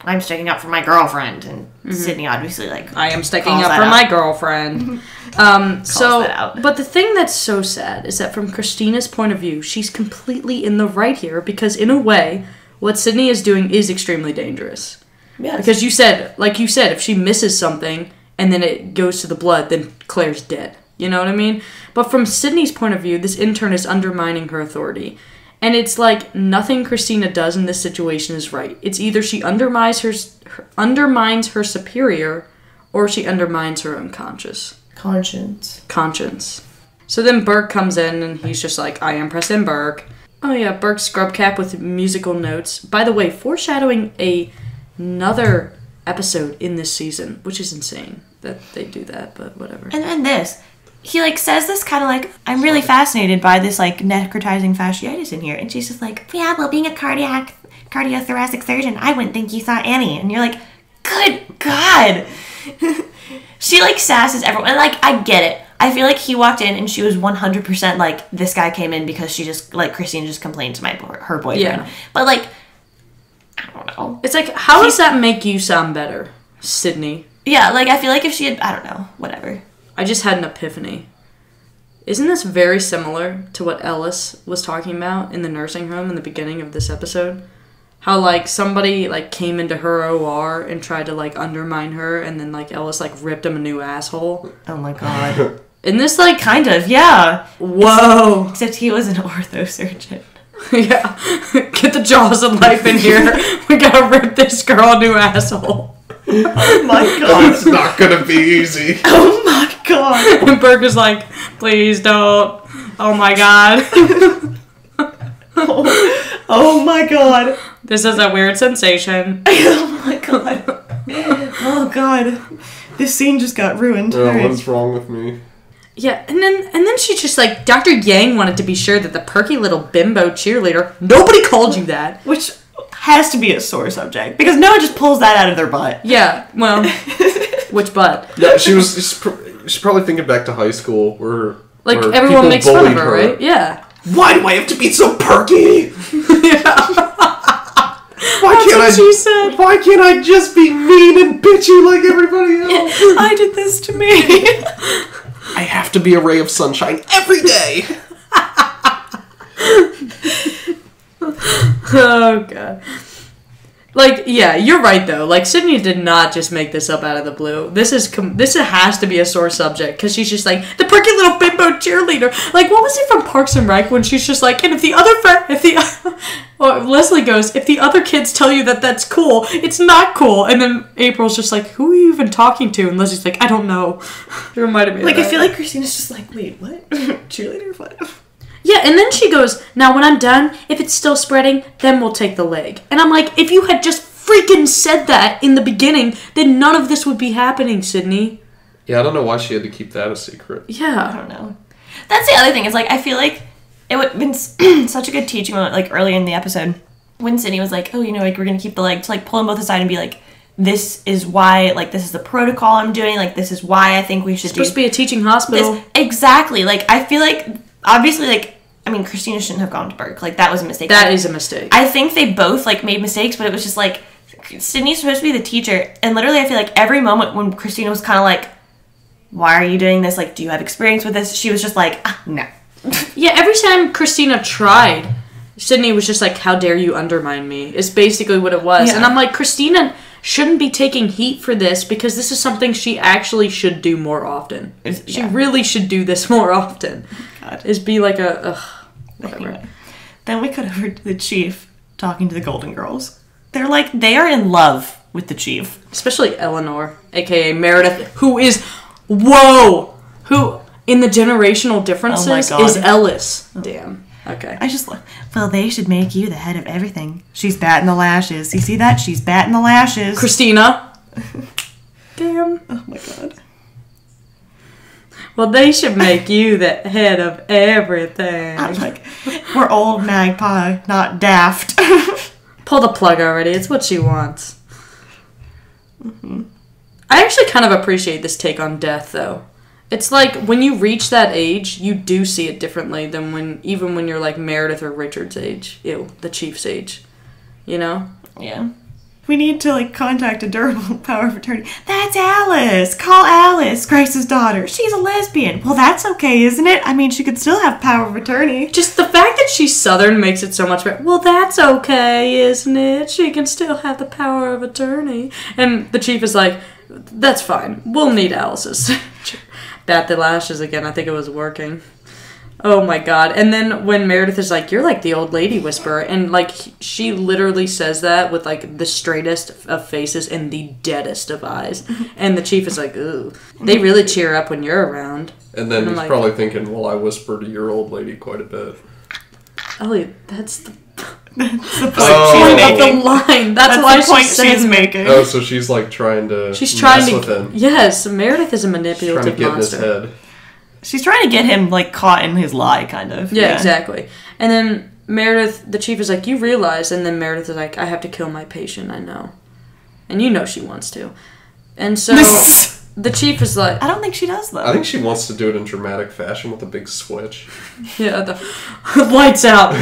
Speaker 2: I'm sticking up for my girlfriend, and mm-hmm. Sydney obviously like
Speaker 1: I am sticking up for my girlfriend. But the thing that's so sad is that from Cristina's point of view, she's completely in the right here because in a way, what Sydney is doing is extremely dangerous. Yes. Because you said, if she misses something and then it goes to the blood, then Claire's dead. You know what I mean? But from Sydney's point of view, this intern is undermining her authority. And it's like nothing Cristina does in this situation is right. It's either she undermines her superior or she undermines her own conscience. So then Burke comes in and he's just like, I am Preston Burke. Oh yeah, Burke's scrub cap with musical notes. By the way, foreshadowing another episode in this season, which is insane that they do that, but whatever.
Speaker 2: And then this. He, says this kind of I'm really fascinated by this, necrotizing fasciitis in here. And she's just like, yeah, well, being a cardiothoracic surgeon, I wouldn't think you saw any. And you're like, good God. She, sasses everyone. And, I get it. I feel like he walked in and she was 100% this guy came in because she just, Cristina just complained to her boyfriend. Yeah. But, I don't know.
Speaker 1: It's how does that make you sound better, Sydney?
Speaker 2: Yeah, I feel like if she had, I don't know, whatever.
Speaker 1: I just had an epiphany. Isn't this very similar to what Ellis was talking about in the nursing home in the beginning of this episode? How, somebody, came into her OR and tried to, undermine her, and then, Ellis, ripped him a new asshole.
Speaker 2: Oh, my God.
Speaker 1: Isn't this,
Speaker 2: kind of, yeah.
Speaker 1: Whoa.
Speaker 2: Except he was an orthosurgeon.
Speaker 1: Yeah. Get the jaws of life in here. We gotta rip this girl a new asshole.
Speaker 2: Oh my God.
Speaker 3: It's not gonna be easy.
Speaker 2: Oh my God.
Speaker 1: And Burke is like, please don't. Oh my God.
Speaker 2: Oh my God.
Speaker 1: This is a weird sensation.
Speaker 2: Oh my God. Oh God. This scene just got ruined.
Speaker 3: Right. What's wrong with me?
Speaker 1: Yeah, and then she just Dr. Yang wanted to be sure that the perky little bimbo cheerleader, nobody called you that.
Speaker 2: Which has to be a sore subject, because no one just pulls that out of their butt.
Speaker 1: Yeah, well, which butt?
Speaker 3: Yeah, she's probably thinking back to high school where
Speaker 1: everyone makes fun of her, right? Yeah.
Speaker 3: Why do I have to be so perky?
Speaker 1: Yeah.
Speaker 3: Why can't I just be mean and bitchy like everybody else?
Speaker 2: I did this to me.
Speaker 3: I have to be a ray of sunshine every day.
Speaker 1: Oh, God. Like, yeah, you're right, though. Like, Sydney did not just make this up out of the blue. This has to be a sore subject, because she's just like, the perky little bimbo cheerleader. Like, what was it from Parks and Rec when she's just like, and if the other or Leslie goes, if the other kids tell you that that's cool, it's not cool. And then April's just like, who are you even talking to? And Leslie's like, I don't know. It reminded me of that.
Speaker 2: I feel like Christina's just like, wait, what? Cheerleader? What?
Speaker 1: Yeah, and then she goes, now when I'm done, if it's still spreading, then we'll take the leg. And I'm like, if you had just freaking said that in the beginning, then none of this would be happening, Sydney.
Speaker 3: Yeah, I don't know why she had to keep that a secret.
Speaker 1: Yeah.
Speaker 2: I don't know. That's the other thing, is like, I feel like it would have been such a good teaching moment, like, earlier in the episode, when Sydney was like, oh, you know, like, we're going to keep the leg, to, like, pull them both aside and be like, this is why, like, this is the protocol I'm doing, like, this is why I think we should
Speaker 1: It's supposed to be a teaching hospital.
Speaker 2: This. Exactly. Like, I feel like, obviously, like, I mean, Cristina shouldn't have gone to Burke. Like, that was a mistake.
Speaker 1: That is a mistake.
Speaker 2: I think they both, like, made mistakes, but it was just, like, Sydney's supposed to be the teacher, and literally I feel like every moment when Cristina was kind of like, why are you doing this? Like, do you have experience with this? She was just like, no.
Speaker 1: Yeah, every time Cristina tried, Sydney was just like, how dare you undermine me, is basically what it was. Yeah. And I'm like, Cristina shouldn't be taking heat for this, because this is something she actually should do more often. She really should do this more often. God. Is be like whatever.
Speaker 2: Anyway. Then we cut over to the chief talking to the Golden Girls. They're like, they are in love with the chief.
Speaker 1: Especially Eleanor, aka Meredith, who is, who in the generational differences is Ellis. Damn. Okay.
Speaker 2: I just love, well, they should make you the head of everything. She's batting the lashes. You see that? She's batting the lashes.
Speaker 1: Cristina. Damn.
Speaker 2: Oh my god.
Speaker 1: Well, they should make you the head of everything.
Speaker 2: I'm like, we're old magpie, not daft.
Speaker 1: Pull the plug already. It's what she wants. Mm-hmm. I actually kind of appreciate this take on death, though. It's like, when you reach that age, you do see it differently than even when you're like Meredith or Richard's age. Ew, the chief's age. You know?
Speaker 2: Yeah. We need to, like, contact a durable power of attorney. That's Alice! Call Alice, Grace's daughter. She's a lesbian. Well, that's okay, isn't it? I mean, she could still have power of attorney.
Speaker 1: Just the fact that she's Southern makes it so much better. Well, that's okay, isn't it? She can still have the power of attorney. And the chief is like, that's fine. We'll need Alice's. Bat the lashes again. I think it was working. Oh my god. And then when Meredith is like, you're like the old lady whisperer, and like she literally says that with like the straightest of faces and the deadest of eyes. And the chief is like, ooh. They really cheer up when you're around.
Speaker 3: And then he's like, probably thinking, well, I whisper to your old lady quite a bit.
Speaker 1: Elliot, that's the
Speaker 2: point
Speaker 1: of the line. That's why
Speaker 2: the point she's making.
Speaker 3: Oh, so she's like trying to mess with him.
Speaker 1: Yes, Meredith is a manipulative monster.
Speaker 3: She's trying to get in his head.
Speaker 2: She's trying to get him, like, caught in his lie, kind of.
Speaker 1: Yeah, exactly. And then Meredith, the chief is like, you realize, and then Meredith is like, I have to kill my patient, I know. And you know she wants to. And so the chief is like...
Speaker 2: I don't think she does, though.
Speaker 3: I think she wants to do it in dramatic fashion with a big switch.
Speaker 1: Yeah, the lights out.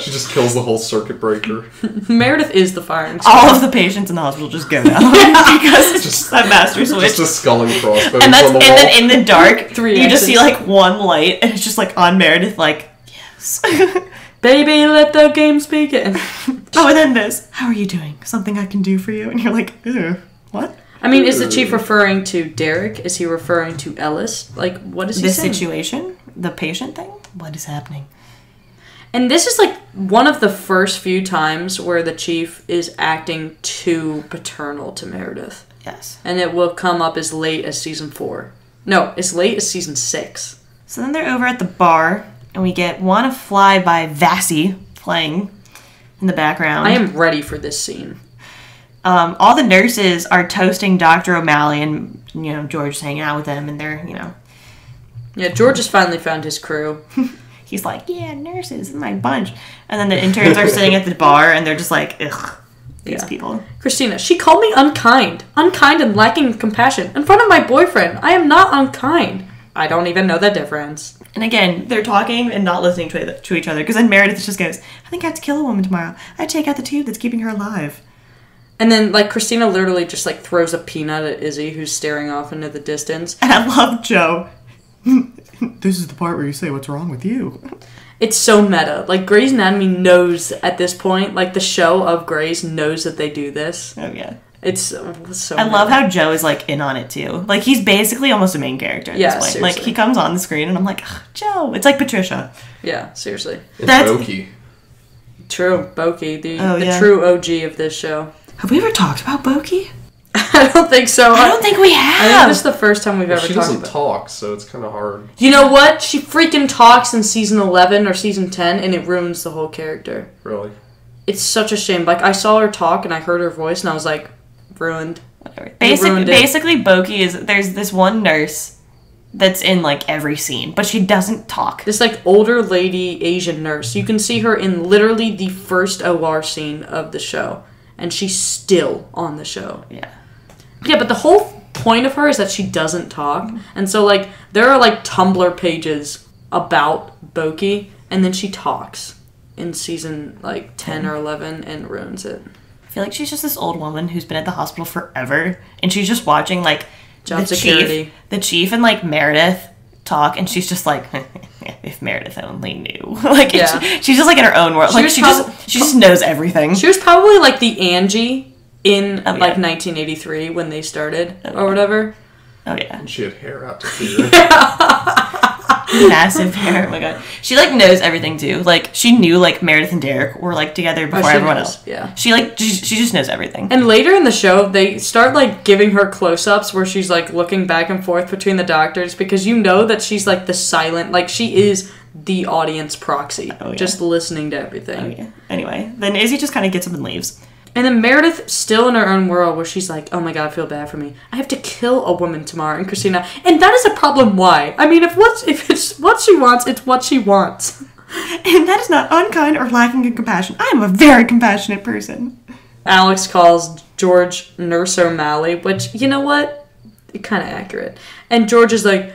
Speaker 3: She just kills the whole circuit breaker.
Speaker 1: Meredith is the firing squad.
Speaker 2: All of the patients in the hospital just go down. Because it's just that master switch.
Speaker 3: Just a skull and crossbones
Speaker 2: and
Speaker 3: on the wall.
Speaker 2: And then in the dark,
Speaker 1: you
Speaker 2: just see like one light, and it's just like on Meredith, like, yes.
Speaker 1: Baby, let the games begin.
Speaker 2: Oh, and then this. How are you doing? Something I can do for you? And you're like, ew, what?
Speaker 1: I mean, is the chief referring to Derek? Is he referring to Ellis? Like, what is he saying?
Speaker 2: This situation? The patient thing? What is happening?
Speaker 1: And this is, like, one of the first few times where the chief is acting too paternal to Meredith.
Speaker 2: Yes.
Speaker 1: And it will come up as late as season 4. No, as late as season 6.
Speaker 2: So then they're over at the bar, and we get Wanna Fly by Vassie playing in the background.
Speaker 1: I am ready for this scene.
Speaker 2: All the nurses are toasting Dr. O'Malley, and, you know, George's hanging out with them, and they're, you know...
Speaker 1: Yeah, George has finally found his crew.
Speaker 2: He's like, yeah, nurses, my bunch. And then the interns are sitting at the bar, and they're just like, ugh, these people.
Speaker 1: Cristina, she called me unkind and lacking compassion in front of my boyfriend. I am not unkind. I don't even know the difference.
Speaker 2: And again, they're talking and not listening to each other, because then Meredith just goes, I think I have to kill a woman tomorrow. I take out the tube that's keeping her alive.
Speaker 1: And then, like, Cristina literally just, like, throws a peanut at Izzie, who's staring off into the distance.
Speaker 2: And I love Joe. This is the part where you say, what's wrong with you?
Speaker 1: It's so meta. Like, Grey's Anatomy knows at this point, like, the show of Grey's knows that they do this.
Speaker 2: Oh, yeah.
Speaker 1: It's so
Speaker 2: I love how Joe is, like, in on it, too. Like, he's basically almost a main character at this point.
Speaker 1: Seriously.
Speaker 2: Like, he comes on the screen, and I'm like, Joe. It's like Patricia.
Speaker 1: Yeah, seriously.
Speaker 3: It's Boki.
Speaker 1: True, Boki, the true OG of this show.
Speaker 2: Have we ever talked about Boki?
Speaker 1: I don't think so.
Speaker 2: I don't think we have.
Speaker 1: I think this is the first time we've ever talked about it.
Speaker 3: She doesn't talk, so it's kind of hard.
Speaker 1: You know what? She freaking talks in season 11 or season 10, and it ruins the whole character.
Speaker 3: Really?
Speaker 1: It's such a shame. Like, I saw her talk, and I heard her voice, and I was like, ruined.
Speaker 2: Whatever. Basically, Boki is... There's this one nurse that's in, like, every scene, but she doesn't talk.
Speaker 1: This, like, older lady Asian nurse. You can see her in literally the first OR scene of the show, and she's still on the show.
Speaker 2: Yeah.
Speaker 1: Yeah, but the whole point of her is that she doesn't talk. And so, like, there are, like, Tumblr pages about Boki, and then she talks in season, like, 10 or 11 and ruins it.
Speaker 2: I feel like she's just this old woman who's been at the hospital forever, and she's just watching, like,
Speaker 1: Job security.
Speaker 2: The chief and, like, Meredith talk, and she's just like, if Meredith only knew. Like,
Speaker 1: yeah.
Speaker 2: She's just, like, in her own world. Like, she just knows everything.
Speaker 1: She was probably, like, the Angie in, like, 1983 when they started, or whatever.
Speaker 2: Oh, yeah.
Speaker 3: And she had hair out to here.
Speaker 2: Massive hair. Oh, my God. She, like, knows everything, too. Like, she knew, like, Meredith and Derek were, like, together before everyone else.
Speaker 1: Yeah.
Speaker 2: She just knows everything.
Speaker 1: And later in the show, they start, like, giving her close-ups where she's, like, looking back and forth between the doctors because you know that she's, like, the silent... Like, she is the audience proxy.
Speaker 2: Oh, yeah.
Speaker 1: Just listening to everything.
Speaker 2: Oh, yeah. Anyway, then Izzie just kind of gets up and leaves.
Speaker 1: And then Meredith, still in her own world, where she's like, oh my God, I feel bad for me. I have to kill a woman tomorrow. And Cristina, and that is a problem. Why? I mean, if it's what she wants, it's what she wants.
Speaker 2: And that is not unkind or lacking in compassion. I am a very compassionate person.
Speaker 1: Alex calls George Nurse O'Malley, which, you know what? Kind of accurate. And George is like,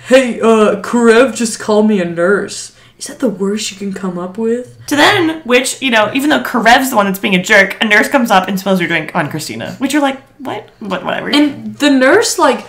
Speaker 1: hey, Karev just called me a nurse. Is that the worst you can come up with?
Speaker 2: To then, which, you know, even though Karev's the one that's being a jerk, a nurse comes up and spills her drink on Cristina. Which you're like, what? Whatever.
Speaker 1: And the nurse, like,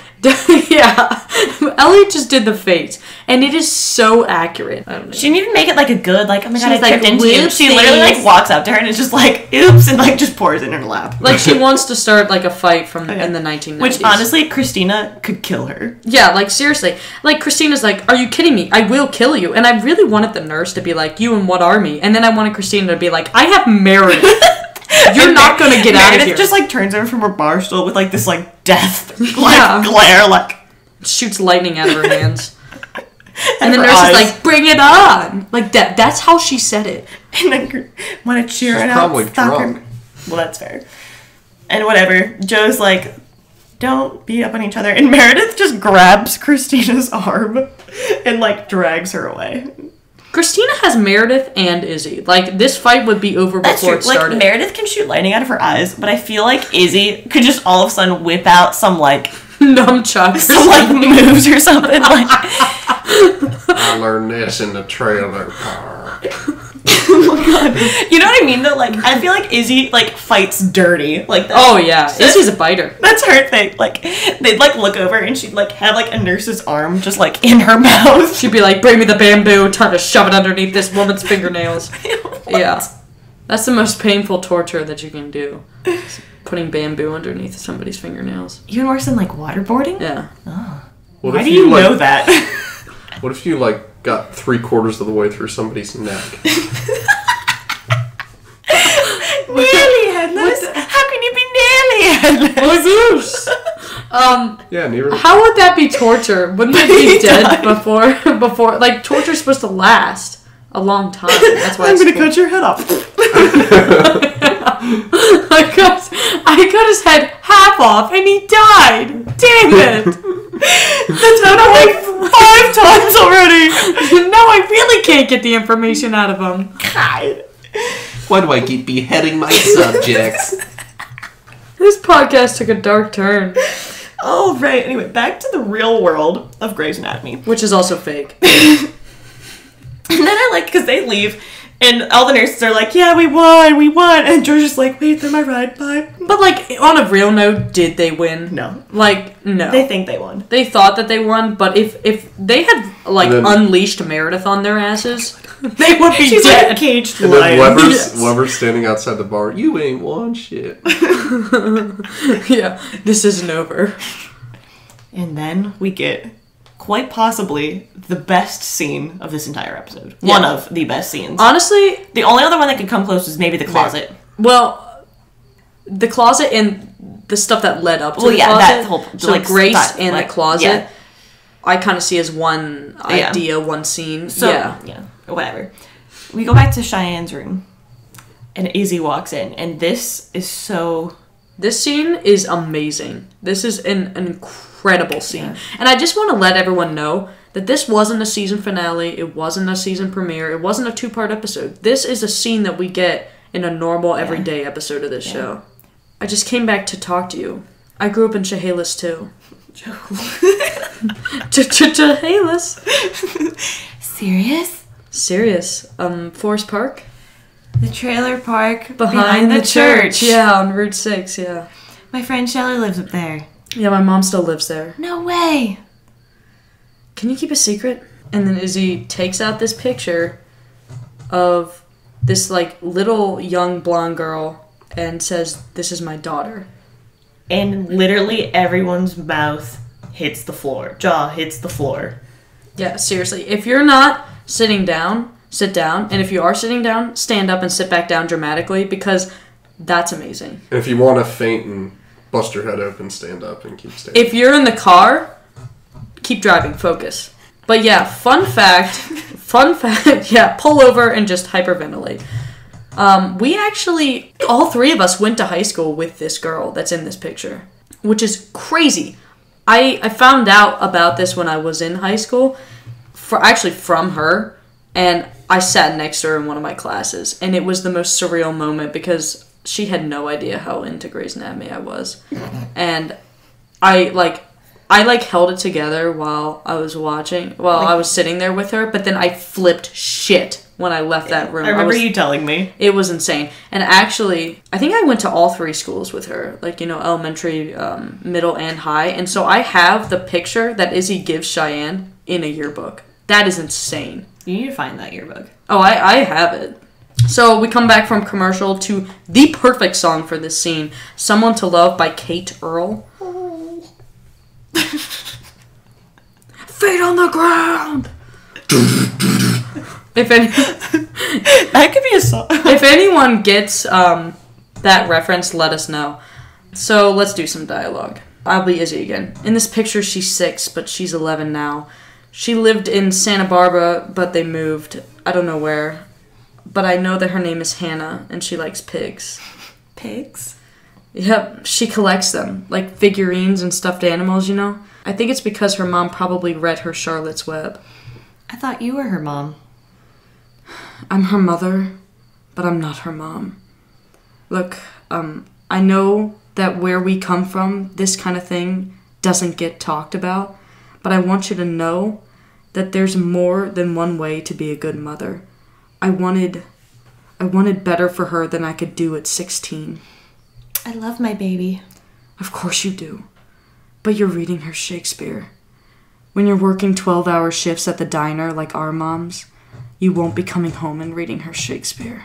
Speaker 1: yeah. Elliot just did the face. And it is so accurate. I don't know.
Speaker 2: She didn't even make it, like, a good, like, oh my God, I tripped into you. She
Speaker 1: face.
Speaker 2: literally, like, walks up to her and is just like, oops, and, like, just pours in her lap.
Speaker 1: Like, she wants to start, like, a fight from in the 1990s.
Speaker 2: Which, honestly, Cristina could kill her.
Speaker 1: Yeah, like, seriously. Like, Christina's like, are you kidding me? I will kill you. And I really wanted the nurse to be like, you in what army? And then I wanted Cristina to be like, I have Meredith. You're not going to get out of here.
Speaker 2: Meredith just, like, turns over from her bar stool with, like, this, like, death, like, glare, like...
Speaker 1: Shoots lightning out of her hands. And the nurse is like, bring it on! Like, that's how she said it.
Speaker 2: And then want to cheer it out.
Speaker 3: Probably drunk.
Speaker 2: Well, that's fair. And whatever. Joe's like, don't beat up on each other. And Meredith just grabs Christina's arm and, like, drags her away.
Speaker 1: Cristina has Meredith and Izzie. Like, this fight would be over before it started.
Speaker 2: Like, Meredith can shoot lightning out of her eyes, but I feel like Izzie could just all of a sudden whip out some, like...
Speaker 1: nunchucks.
Speaker 2: Some, like, moves or something. Like...
Speaker 3: I learned this in the trailer park.
Speaker 2: Oh my God. You know what I mean, though? Like, I feel like Izzie, like, fights dirty. Like,
Speaker 1: oh, yeah. Izzie's a fighter.
Speaker 2: That's her thing. Like, they'd, like, look over and she'd, like, have, like, a nurse's arm just, like, in her mouth.
Speaker 1: She'd be like, bring me the bamboo, trying to shove it underneath this woman's fingernails. Yeah. That's the most painful torture that you can do. Putting bamboo underneath somebody's fingernails.
Speaker 2: Even worse than, like, waterboarding?
Speaker 1: Yeah.
Speaker 2: Oh.
Speaker 3: Why
Speaker 2: do you know that?
Speaker 3: What if you, like, got 3/4 of the way through somebody's neck?
Speaker 2: Nearly headless? How can you be nearly headless?
Speaker 1: Oh, goose.
Speaker 3: Yeah, neither.
Speaker 1: How would that be torture? Wouldn't it be dead before? Like, torture's supposed to last a long time. That's why
Speaker 2: I'm gonna cut your head off.
Speaker 1: I cut his head half off and he died. Damn it. That's happened like 5 times already. Now I really can't get the information out of him.
Speaker 2: God.
Speaker 3: Why do I keep beheading my subjects?
Speaker 1: This podcast took a dark turn.
Speaker 2: Oh, right. Anyway, back to the real world of Grey's Anatomy.
Speaker 1: Which is also fake.
Speaker 2: And then I like, because they leave, And all the nurses are like, yeah, we won. And George is like, wait, they're my ride, bye.
Speaker 1: But, like, on a real note, did they win?
Speaker 2: No.
Speaker 1: Like, no.
Speaker 2: They think they won.
Speaker 1: They thought that they won, but if they had, like, unleashed Meredith on their asses, they would be
Speaker 2: She's
Speaker 1: dead.
Speaker 2: like a caged
Speaker 3: And
Speaker 2: lion.
Speaker 3: then Weber's standing outside the bar. You ain't won shit.
Speaker 1: Yeah, this isn't over.
Speaker 2: And then we get quite possibly the best scene of this entire episode.
Speaker 1: Yeah.
Speaker 2: One of the best scenes.
Speaker 1: Honestly,
Speaker 2: The only other one that could come close is maybe the closet.
Speaker 1: well, the closet and the stuff that led up to the closet.
Speaker 2: That whole...
Speaker 1: So
Speaker 2: like,
Speaker 1: Grace
Speaker 2: that,
Speaker 1: and
Speaker 2: like,
Speaker 1: the closet,
Speaker 2: yeah.
Speaker 1: I kind of see as one idea, one scene.
Speaker 2: So, yeah, whatever. We go back to Cheyenne's room. And Izzie walks in. And this is so...
Speaker 1: This scene is amazing. This is an incredible scene.
Speaker 2: Yeah.
Speaker 1: And I just want to let everyone know that this wasn't a season finale. It wasn't a season premiere. It wasn't a 2-part episode. This is a scene that we get in a normal, everyday episode of this show. I just came back to talk to you. I grew up in Chehalis, too. Chehalis.
Speaker 2: Serious?
Speaker 1: Serious. Forest Park?
Speaker 2: The trailer park
Speaker 1: Behind the church. Yeah, on Route 6, yeah.
Speaker 2: My friend Shelley lives up there.
Speaker 1: Yeah, my mom still lives there.
Speaker 2: No way.
Speaker 1: Can you keep a secret? And then Izzie takes out this picture of this, like, little young blonde girl and says, "This is my daughter."
Speaker 2: And literally everyone's mouth hits the floor. Jaw hits the floor.
Speaker 1: Yeah, seriously. If you're not sitting down, sit down. And if you are sitting down, stand up and sit back down dramatically, because that's amazing.
Speaker 3: And if you want to faint and bust your head open, stand up and keep standing.
Speaker 1: If you're in the car, keep driving, focus. But yeah, fun fact, yeah, pull over and just hyperventilate. We actually, all 3 of us went to high school with this girl that's in this picture, which is crazy. I found out about this when I was in high school, from her, and I sat next to her in one of my classes, and it was the most surreal moment because she had no idea how into Grey's Anatomy I was. And I held it together while I was watching, I was sitting there with her, but then I flipped shit when I left that room.
Speaker 2: I remember you telling me.
Speaker 1: It was insane. And actually, I think I went to all 3 schools with her, like, elementary, middle, and high. And so I have the picture that Izzie gives Cheyenne in a yearbook. That is insane.
Speaker 2: You need to find that yearbook.
Speaker 1: Oh, I have it. So we come back from commercial to the perfect song for this scene, "Someone to Love" by Kate Earl. Oh. Feet on the ground!
Speaker 2: That could be a song.
Speaker 1: If anyone gets that reference, let us know. So let's do some dialogue. I'll be Izzie again. In this picture, she's 6, but she's 11 now. She lived in Santa Barbara, but they moved. I don't know where. But I know that her name is Hannah, and she likes pigs.
Speaker 2: Pigs?
Speaker 1: Yep, she collects them. Like figurines and stuffed animals, I think it's because her mom probably read her Charlotte's Web.
Speaker 2: I thought you were her mom.
Speaker 1: I'm her mother, but I'm not her mom. Look, I know that where we come from, this kind of thing doesn't get talked about, but I want you to know that there's more than one way to be a good mother. I wanted better for her than I could do at 16.
Speaker 2: I love my baby.
Speaker 1: Of course you do. But you're reading her Shakespeare. When you're working 12-hour shifts at the diner like our moms, you won't be coming home and reading her Shakespeare.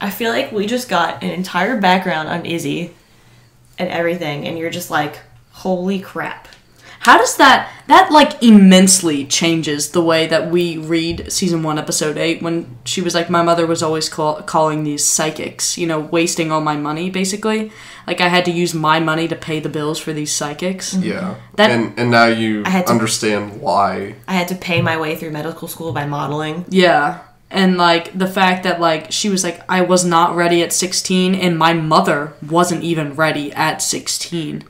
Speaker 2: I feel like we just got an entire background on Izzie and everything, and you're just like, holy crap.
Speaker 1: How does that like immensely changes the way that we read season 1, episode 8, when she was like, my mother was always calling these psychics, wasting all my money, basically. Like, I had to use my money to pay the bills for these psychics.
Speaker 3: Yeah. And now you understand why.
Speaker 2: I had to pay my way through medical school by modeling.
Speaker 1: Yeah. And, like, the fact that, like, she was like, I was not ready at 16, and my mother wasn't even ready at 16.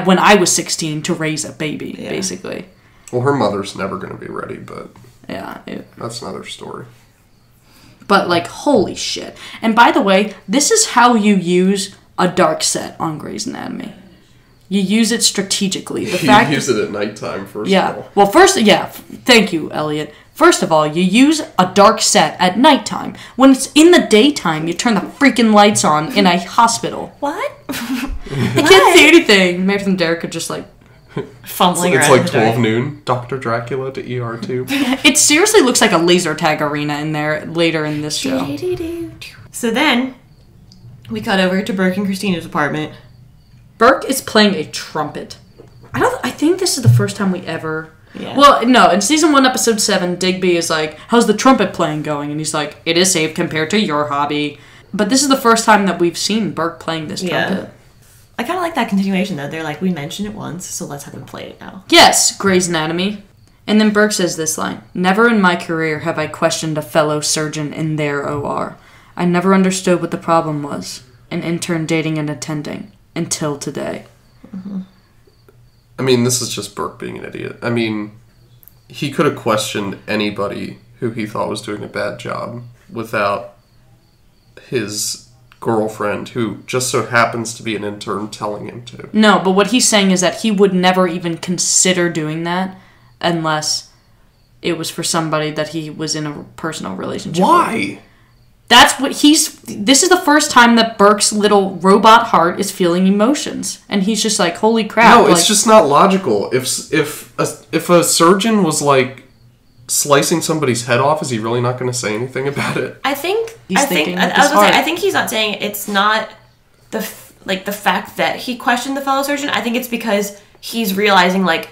Speaker 1: When I was 16 to raise a baby, basically.
Speaker 3: Well, her mother's never going to be ready, but
Speaker 1: yeah,
Speaker 3: that's another story.
Speaker 1: But, like, holy shit. And by the way, this is how you use a dark set on Grey's Anatomy. You use it strategically.
Speaker 3: You use it at nighttime, first of all.
Speaker 1: Well, thank you, Elliot. First of all, you use a dark set at nighttime. When it's in the daytime, you turn the freaking lights on in a hospital.
Speaker 2: What?
Speaker 1: I can't see anything. Meredith and Derek are just like...
Speaker 2: fumbling
Speaker 3: It's
Speaker 2: around.
Speaker 3: like 12 noon. Dr. Dracula to ER2.
Speaker 1: It seriously looks like a laser tag arena in there later in this show.
Speaker 2: So then, we cut over to Burke and Christina's apartment.
Speaker 1: Burke is playing a trumpet. I think this is the first time we ever...
Speaker 2: Yeah.
Speaker 1: Well, no, in season 1, episode 7, Digby is like, how's the trumpet playing going? And he's like, it is safe compared to your hobby. But this is the first time that we've seen Burke playing this trumpet.
Speaker 2: I kind of like that continuation, though. They're like, we mentioned it once, so let's have him play it now.
Speaker 1: Yes, Grey's Anatomy. And then Burke says this line, never in my career have I questioned a fellow surgeon in their OR. I never understood what the problem was. An intern dating and attending. Until today.
Speaker 2: Mm-hmm.
Speaker 3: I mean, this is just Burke being an idiot. I mean, he could have questioned anybody who he thought was doing a bad job without his girlfriend, who just so happens to be an intern, telling him to.
Speaker 1: No, but what he's saying is that he would never even consider doing that unless it was for somebody that he was in a personal relationship with.
Speaker 3: Why?
Speaker 1: That's what this is the first time that Burke's little robot heart is feeling emotions. And he's just like, holy crap.
Speaker 3: No, it's just not logical. If a surgeon was like slicing somebody's head off, is he really not going to say anything about it?
Speaker 2: I think
Speaker 1: He's thinking with his
Speaker 2: I
Speaker 1: heart.
Speaker 2: think he's not saying it's not the fact that he questioned the fellow surgeon. I think it's because he's realizing, like,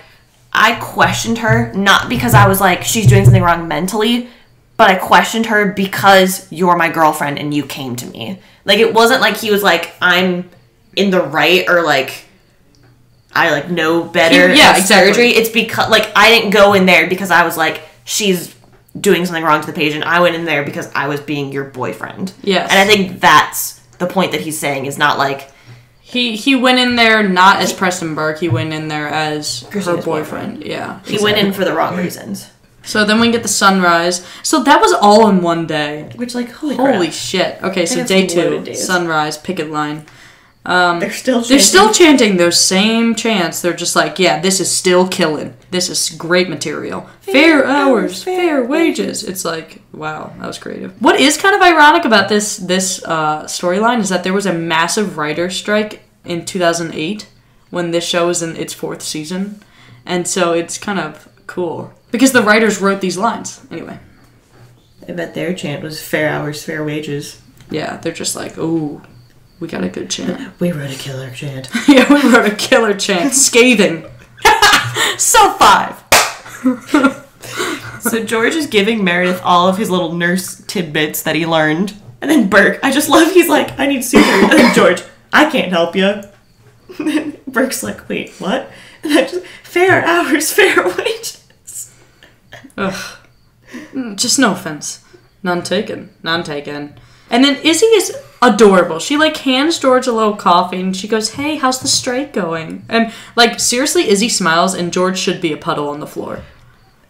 Speaker 2: I questioned her not because I was like, she's doing something wrong mentally, but I questioned her because you're my girlfriend and you came to me. Like, it wasn't like he was like, I'm in the right, or like, I like know better
Speaker 1: exactly.
Speaker 2: surgery. It's because, like, I didn't go in there because I was like, she's doing something wrong to the patient. I went in there because I was being your boyfriend.
Speaker 1: Yes.
Speaker 2: And I think that's the point that he's saying, is not like...
Speaker 1: He went in there not as Preston Burke, he went in there as
Speaker 2: Christina's
Speaker 1: her boyfriend. Yeah.
Speaker 2: He went in for the wrong reasons.
Speaker 1: So then we get the sunrise. So that was all in one day.
Speaker 2: Which, like, holy crap.
Speaker 1: Shit. Okay, so
Speaker 2: That's
Speaker 1: day
Speaker 2: loaded
Speaker 1: 2,
Speaker 2: days.
Speaker 1: sunrise, picket line.
Speaker 2: They're still chanting.
Speaker 1: They're still chanting those same chants. They're just like, yeah, this is still killing. This is great material. Fair hours, fair wages. It's like, wow, that was creative. What is kind of ironic about this storyline is that there was a massive writer's strike in 2008 when this show was in its 4th season. And so it's kind of cool. Because the writers wrote these lines. Anyway.
Speaker 2: I bet their chant was fair hours, fair wages.
Speaker 1: Yeah, they're just like, ooh, we got a good chant.
Speaker 2: We wrote a killer chant.
Speaker 1: Yeah, we wrote a killer chant. Scathing. So 5.
Speaker 2: So George is giving Meredith all of his little nurse tidbits that he learned. And then Burke, I just love, he's like, I need surgery. And then George, I can't help you. And then Burke's like, wait, what? And I just, fair hours, fair wages.
Speaker 1: Ugh. Just no offense. None taken. None taken. And then Izzie is adorable. She, like, hands George a little coffee and she goes, hey, how's the strike going? And, like, seriously, Izzie smiles and George should be a puddle on the floor.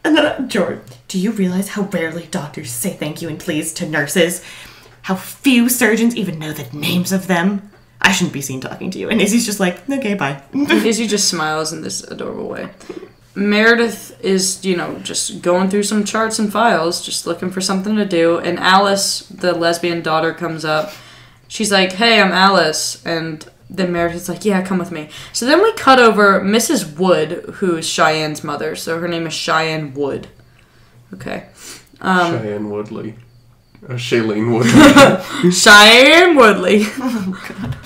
Speaker 2: And then George, do you realize how rarely doctors say thank you and please to nurses? How few surgeons even know the names of them? I shouldn't be seen talking to you. And Izzie's just like, okay, bye.
Speaker 1: Izzie just smiles in this adorable way. Meredith is, just going through some charts and files, just looking for something to do. And Alice, the lesbian daughter, comes up. She's like, hey, I'm Alice. And then Meredith's like, yeah, come with me. So then we cut over Mrs. Wood, who is Cheyenne's mother. So her name is Cheyenne Wood. Okay.
Speaker 3: Cheyenne Woodley. Shailene Woodley.
Speaker 1: Cheyenne Woodley.
Speaker 2: Oh, God.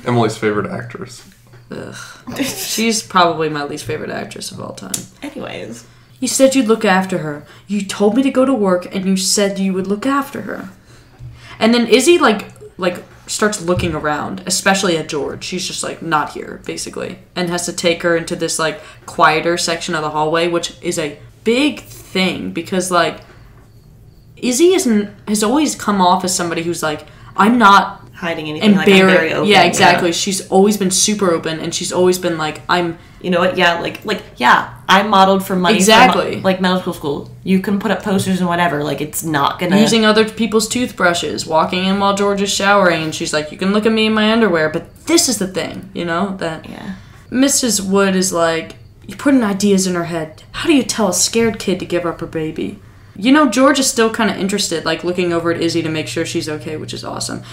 Speaker 3: Emily's favorite actress.
Speaker 1: Ugh. She's probably my least favorite actress of all time.
Speaker 2: Anyways.
Speaker 1: You said you'd look after her. You told me to go to work, and you said you would look after her. And then Izzie, like starts looking around, especially at George. She's just, like, not here, basically. And has to take her into this, like, quieter section of the hallway, which is a big thing, because, like, Izzie has always come off as somebody who's, like, I'm not
Speaker 2: hiding anything, like, I'm very open.
Speaker 1: Yeah, exactly. Yeah. She's always been super open, and she's always been like, I'm...
Speaker 2: You know what? Yeah, yeah, I'm modeled for money.
Speaker 1: Exactly.
Speaker 2: Like, medical school. You can put up posters and whatever. Like, it's not gonna...
Speaker 1: Using other people's toothbrushes, walking in while George is showering, and she's like, you can look at me in my underwear, but this is the thing, that...
Speaker 2: Yeah.
Speaker 1: Mrs. Wood is like, you're putting ideas in her head. How do you tell a scared kid to give up her baby? You know, George is still kind of interested, like looking over at Izzie to make sure she's okay, which is awesome.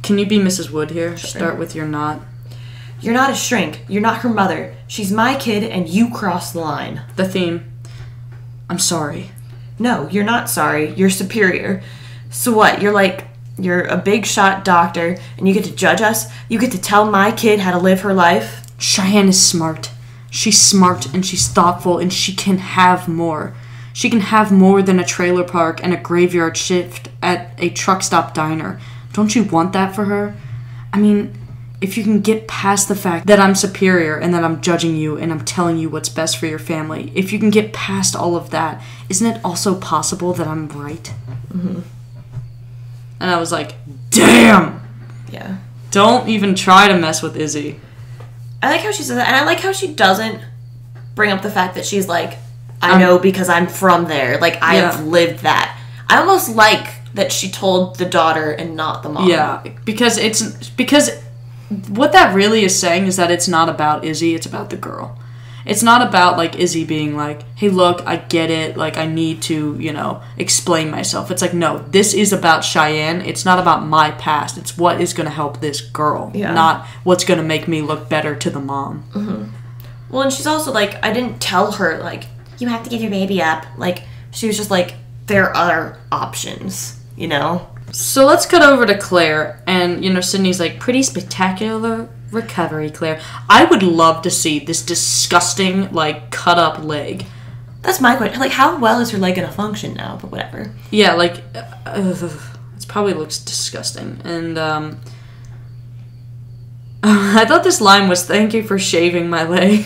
Speaker 1: Can you be Mrs. Wood here? Sure. Start with you're not.
Speaker 2: You're not a shrink. You're not her mother. She's my kid, and you crossed the line.
Speaker 1: The theme. I'm sorry.
Speaker 2: No, you're not sorry. You're superior. So what? You're a big shot doctor, and you get to judge us? You get to tell my kid how to live her life?
Speaker 1: Cheyenne is smart. She's smart, and she's thoughtful, and she can have more. She can have more than a trailer park and a graveyard shift at a truck stop diner. Don't you want that for her? I mean, if you can get past the fact that I'm superior and that I'm judging you and I'm telling you what's best for your family, if you can get past all of that, isn't it also possible that I'm right?
Speaker 2: Mm-hmm.
Speaker 1: And I was like, damn!
Speaker 2: Yeah.
Speaker 1: Don't even try to mess with Izzie.
Speaker 2: I like how she says that, and I like how she doesn't bring up the fact that she's like, I know because I'm from there. Like, I have lived that. I almost like that she told the daughter and not the mom.
Speaker 1: Yeah, because what that really is saying is that it's not about Izzie, it's about the girl. It's not about, like, Izzie being like, hey, look, I get it, like, I need to, you know, explain myself. It's like, no, this is about Cheyenne. It's not about my past. It's what is going to help this girl, not what's going to make me look better to the mom.
Speaker 2: Mm-hmm. Well, and she's also like, I didn't tell her, like, you have to give your baby up. Like, she was just like, there are other options, you know?
Speaker 1: So let's cut over to Claire, and, you know, Sydney's like, pretty spectacular recovery, Claire. I would love to see this disgusting, like, cut-up leg.
Speaker 2: That's my question. Like, how well is her leg gonna function now? But whatever.
Speaker 1: Yeah, like, it probably looks disgusting. And, I thought this line was, thank you for shaving my leg.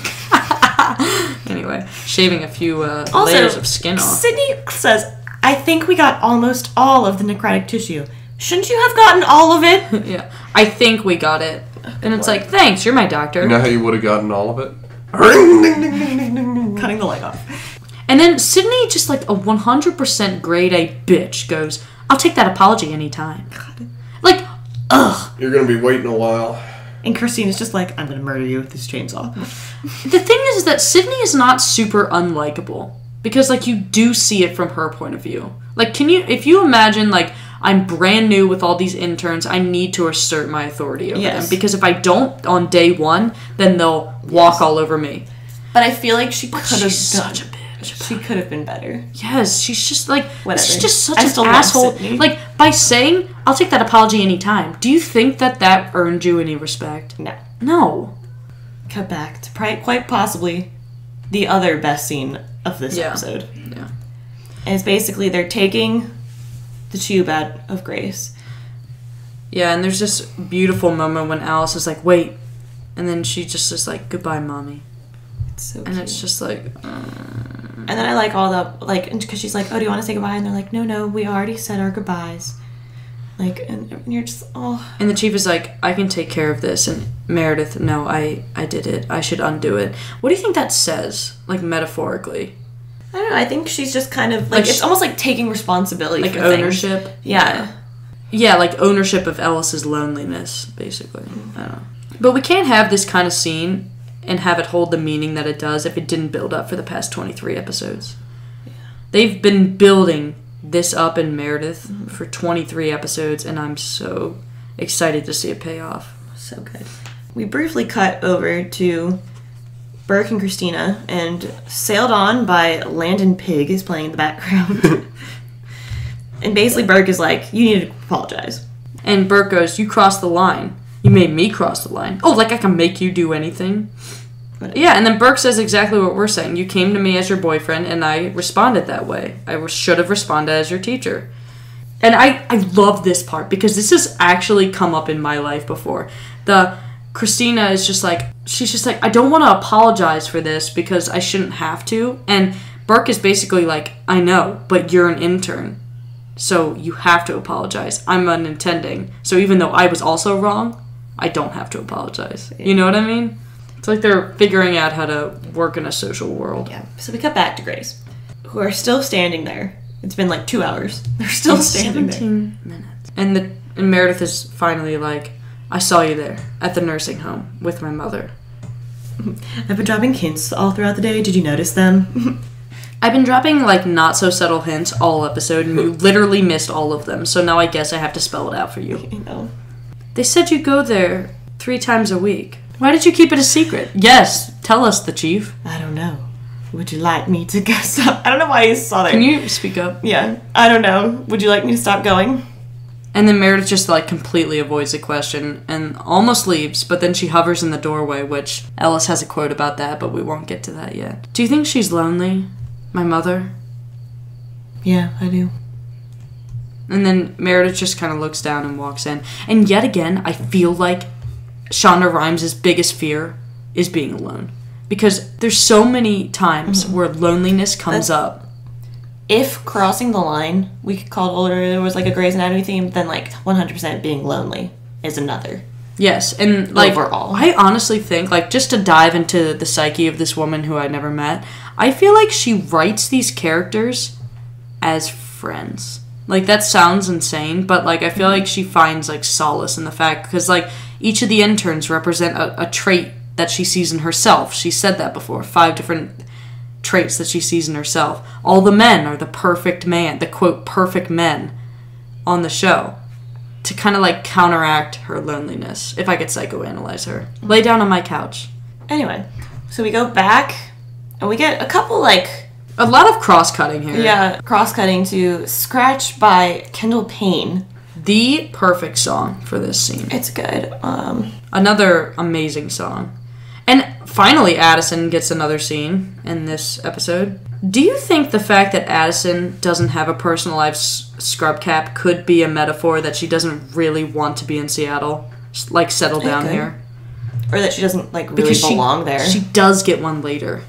Speaker 1: Anyway, shaving a few layers of skin off.
Speaker 2: Sydney says, I think we got almost all of the necrotic tissue. Shouldn't you have gotten all of it?
Speaker 1: Yeah, I think we got it. And it's like, thanks, you're my doctor.
Speaker 3: You know how you would have gotten all of it?
Speaker 2: Cutting the leg off.
Speaker 1: And then Sydney, just like a 100% grade A bitch, goes, I'll take that apology anytime. God. Like, ugh.
Speaker 3: You're going to be waiting a while.
Speaker 2: And Christina's just like, I'm going to murder you with this chainsaw.
Speaker 1: The thing is that Sydney is not super unlikable. Because, like, you do see it from her point of view. Like, if you imagine, like, I'm brand new with all these interns, I need to assert my authority over them. Because if I don't on day one, then they'll walk all over me.
Speaker 2: But I feel like she could have
Speaker 1: such a bitch.
Speaker 2: She could have been better.
Speaker 1: Yes, she's just like,
Speaker 2: whatever.
Speaker 1: She's just such an asshole. Like, by saying, I'll take that apology anytime, do you think that earned you any respect?
Speaker 2: No.
Speaker 1: No.
Speaker 2: Cut back to quite possibly the other best scene of this episode.
Speaker 1: Yeah.
Speaker 2: And it's basically they're taking the tube out of Grace.
Speaker 1: Yeah, and there's this beautiful moment when Alice is like, wait. And then she just is like, goodbye, mommy.
Speaker 2: It's so
Speaker 1: and
Speaker 2: cute.
Speaker 1: it's just like...
Speaker 2: And then I like all the... Like, because she's like, oh, do you want to say goodbye? And they're like, no, we already said our goodbyes. Like, and you're just, oh...
Speaker 1: And the chief is like, I can take care of this. And Meredith, no, I did it. I should undo it. What do you think that says? Like, metaphorically?
Speaker 2: I don't know. I think she's just kind of... Like, it's almost like taking responsibility
Speaker 1: like
Speaker 2: for
Speaker 1: ownership?
Speaker 2: Things. Yeah.
Speaker 1: Yeah, like ownership of Ellis's loneliness, basically. I don't know. But we can't have this kind of scene and have it hold the meaning that it does if it didn't build up for the past 23 episodes. Yeah. They've been building this up in Meredith for 23 episodes, and I'm so excited to see it pay off.
Speaker 2: So good. We briefly cut over to Burke and Cristina, and Sailed On by Landon Pig is playing in the background. And basically Burke is like, you need to apologize.
Speaker 1: And Burke goes, you crossed the line. You made me cross the line. Oh, like I can make you do anything? Whatever. Yeah, and then Burke says exactly what we're saying. You came to me as your boyfriend, and I responded that way. I should have responded as your teacher. And I love this part, because this has actually come up in my life before. Cristina is just like, she's just like, I don't want to apologize for this because I shouldn't have to. And Burke is basically like, I know, but you're an intern. So you have to apologize. I'm unintending. So even though I was also wrong, I don't have to apologize. Yeah. You know what I mean? It's like they're figuring out how to work in a social world.
Speaker 2: Yeah. So we cut back to Grace, who are still standing there. It's been like 2 hours. They're still standing
Speaker 1: 17 minutes. And Meredith is finally like, I saw you there at the nursing home with my mother.
Speaker 2: I've been dropping hints all throughout the day. Did you notice them?
Speaker 1: I've been dropping, like, not-so-subtle hints all episode, and you literally missed all of them, so now I guess I have to spell it out for you.
Speaker 2: You know.
Speaker 1: They said you go there 3 times a week. Why did you keep it a secret? Yes, tell us, the chief.
Speaker 2: I don't know. Would you like me to go stop? I don't know why you saw that.
Speaker 1: Can you speak up?
Speaker 2: Yeah, I don't know. Would you like me to stop going?
Speaker 1: And then Meredith just, like, completely avoids the question and almost leaves, but then she hovers in the doorway, which Ellis has a quote about that, but we won't get to that yet. Do you think she's lonely? My mother?
Speaker 2: Yeah, I do.
Speaker 1: And then Meredith just kind of looks down and walks in. And yet again, I feel like Shonda Rhimes' biggest fear is being alone. Because there's so many times where loneliness comes up.
Speaker 2: If crossing the line, we could call it older, there was like a Grey's Anatomy theme, then like 100% being lonely is another.
Speaker 1: Yes, and like
Speaker 2: overall.
Speaker 1: I honestly think, like, just to dive into the psyche of this woman who I never met, I feel like she writes these characters as friends. Like, that sounds insane, but like I feel like she finds like solace in the fact, because like each of the interns represent a trait that she sees in herself. She said that before, 5 different traits that she sees in herself. All the men are the perfect man, the quote perfect men on the show, to kind of like counteract her loneliness, if I could psychoanalyze her. Lay down on my couch.
Speaker 2: Anyway, so we go back and we get a couple like
Speaker 1: a lot of cross-cutting here.
Speaker 2: Yeah, cross-cutting to Scratch by Kendall Payne.
Speaker 1: The perfect song for this scene.
Speaker 2: It's good.
Speaker 1: Another amazing song. And finally, Addison gets another scene in this episode. Do you think the fact that Addison doesn't have a personal life scrub cap could be a metaphor that she doesn't really want to be in Seattle? Like, settle down here?
Speaker 2: Or that she doesn't, like, really belong there.
Speaker 1: She does get one later.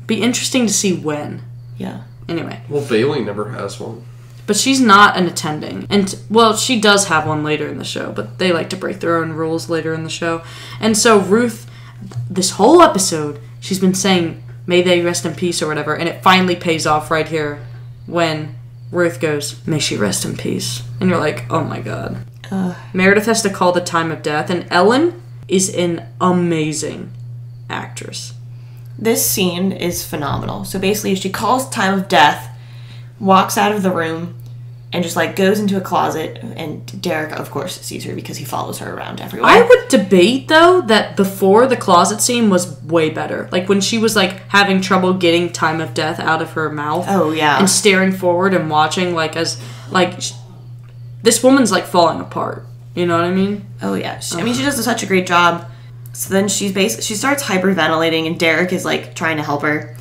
Speaker 1: Be interesting to see when.
Speaker 2: Yeah.
Speaker 1: Anyway.
Speaker 3: Well, Bailey never has one.
Speaker 1: But she's not an attending. And, well, she does have one later in the show, but they like to break their own rules later in the show. And so Ruth, this whole episode, she's been saying, may they rest in peace or whatever, and it finally pays off right here when Ruth goes, may she rest in peace. And you're like, oh my god. Meredith has to call the time of death, and Ellen is an amazing actress.
Speaker 2: This scene is phenomenal. So basically, she calls time of death, walks out of the room, and just, like, goes into a closet, and Derek, of course, sees her because he follows her around everywhere.
Speaker 1: I would debate, though, that before the closet scene was way better. Like, when she was, like, having trouble getting time of death out of her mouth.
Speaker 2: Oh, yeah.
Speaker 1: And staring forward and watching, like, as, like, this woman's, like, falling apart. You know what I mean?
Speaker 2: Oh, yeah. I mean, she does such a great job. So then she starts hyperventilating, and Derek is, like, trying to help her.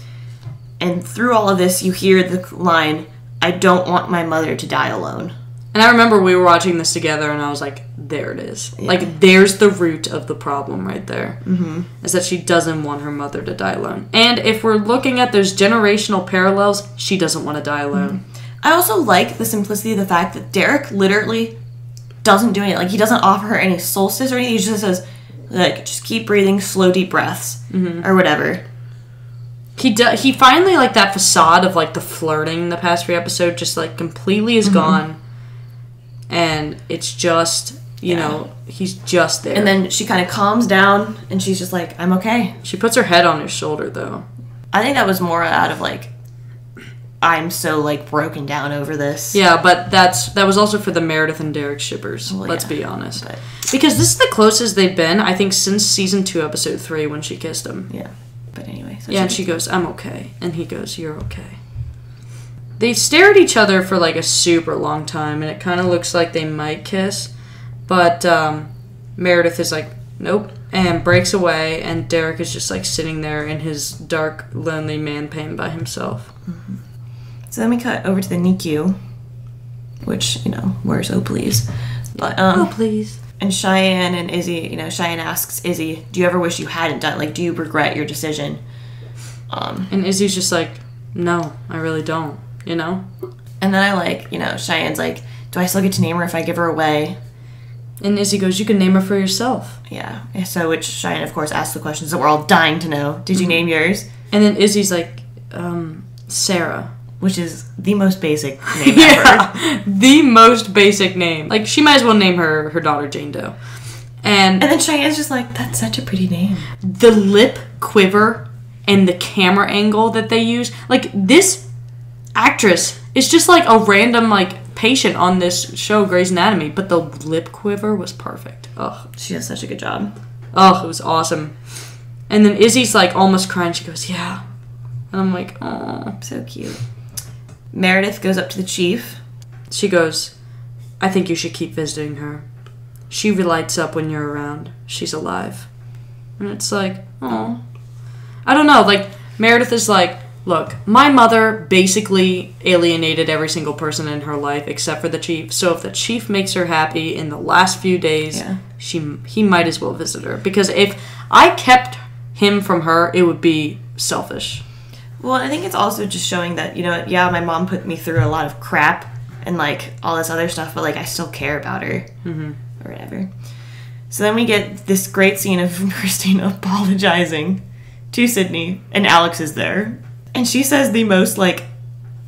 Speaker 2: And through all of this, you hear the line, I don't want my mother to die alone.
Speaker 1: And I remember we were watching this together, and I was like, there it is. Yeah. Like, there's the root of the problem right there. Mm-hmm. Is that she doesn't want her mother to die alone. And if we're looking at those generational parallels, she doesn't want to die alone.
Speaker 2: Mm-hmm. I also like the simplicity of the fact that Derek literally doesn't do anything. Like, he doesn't offer her any solstice or anything. He just says, like, just keep breathing, slow, deep breaths, or whatever.
Speaker 1: He finally, like, that facade of, like, the flirting the past 3 episodes just, like, completely is gone. And it's just, you know, he's just there.
Speaker 2: And then she kind of calms down, and she's just like, I'm okay.
Speaker 1: She puts her head on his shoulder, though.
Speaker 2: I think that was more out of, like, I'm so, like, broken down over this.
Speaker 1: Yeah, but that was also for the Meredith and Derek shippers, let's be honest. But. Because this is the closest they've been, I think, since season 2, episode 3, when she kissed him.
Speaker 2: Yeah. But anyway. So
Speaker 1: and she goes, I'm okay. And he goes, you're okay. They stare at each other for, like, a super long time, and it kind of looks like they might kiss. But Meredith is like, nope, and breaks away, and Derek is just, like, sitting there in his dark, lonely man pain by himself.
Speaker 2: Mm-hmm. So then we cut over to the NICU, which, you know, where's Oh Please? But,
Speaker 1: oh please.
Speaker 2: And Cheyenne and Izzie, you know, Cheyenne asks Izzie, do you ever wish you hadn't done, like, do you regret your decision?
Speaker 1: And Izzie's just like, no, I really don't, you know?
Speaker 2: And then I like, you know, Cheyenne's like, do I still get to name her if I give her away?
Speaker 1: And Izzie goes, you can name her for yourself.
Speaker 2: Yeah. So, which Cheyenne, of course, asks the questions that we're all dying to know. Did you name yours?
Speaker 1: And then Izzie's like, Sarah.
Speaker 2: Which is the most basic name ever.
Speaker 1: The most basic name. Like, she might as well name her daughter Jane Doe. And
Speaker 2: then Cheyenne's just like, that's such a pretty name.
Speaker 1: The lip quiver and the camera angle that they use. Like, this actress is just like a random, like, patient on this show, Grey's Anatomy, but the lip quiver was perfect. Ugh.
Speaker 2: She does such a good job.
Speaker 1: Oh, it was awesome. And then Izzie's like almost crying. She goes, yeah. And I'm like, oh.
Speaker 2: So cute. Meredith goes up to the chief.
Speaker 1: She goes, I think you should keep visiting her. She lights up when you're around. She's alive. And it's like, oh. I don't know. Like, Meredith is like, look, my mother basically alienated every single person in her life except for the chief. So if the chief makes her happy in the last few days, he might as well visit her. Because if I kept him from her, it would be selfish.
Speaker 2: Well, I think it's also just showing that, you know, yeah, my mom put me through a lot of crap and, like, all this other stuff, but, like, I still care about her.
Speaker 1: Mm-hmm.
Speaker 2: Or whatever. So then we get this great scene of Cristina apologizing to Sydney, and Alex is there. And she says the most, like,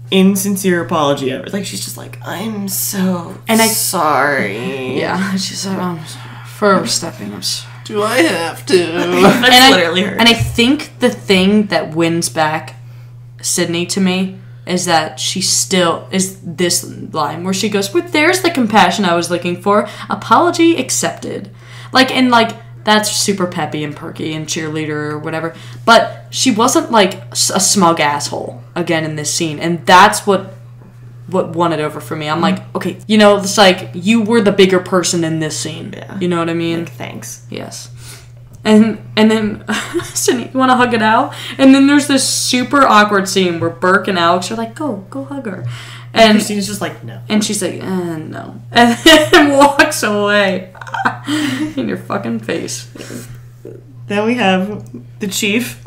Speaker 2: insincere apology ever. Like, she's just like, I'm so sorry.
Speaker 1: Yeah, she's like, for stepping up.
Speaker 3: Do I have to?
Speaker 2: That's literally her.
Speaker 1: And I think the thing that wins back Sydney to me is that she still is this line where she goes, well, there's the compassion I was looking for. Apology accepted. Like, and like, that's super peppy and perky and cheerleader or whatever. But she wasn't like a smug asshole again in this scene. And that's what won it over for me. I'm like, okay, you know, it's like you were the bigger person in this scene.
Speaker 2: Yeah.
Speaker 1: You know what I mean?
Speaker 2: Like, thanks.
Speaker 1: Yes. And then Sydney, you want to hug it out? And then there's this super awkward scene where Burke and Alex are like, go hug her. And
Speaker 2: Christina's just like, no.
Speaker 1: And she's like, no. And then walks away. In your fucking face.
Speaker 2: Then we have the chief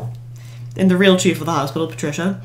Speaker 2: and the real chief of the hospital, Patricia.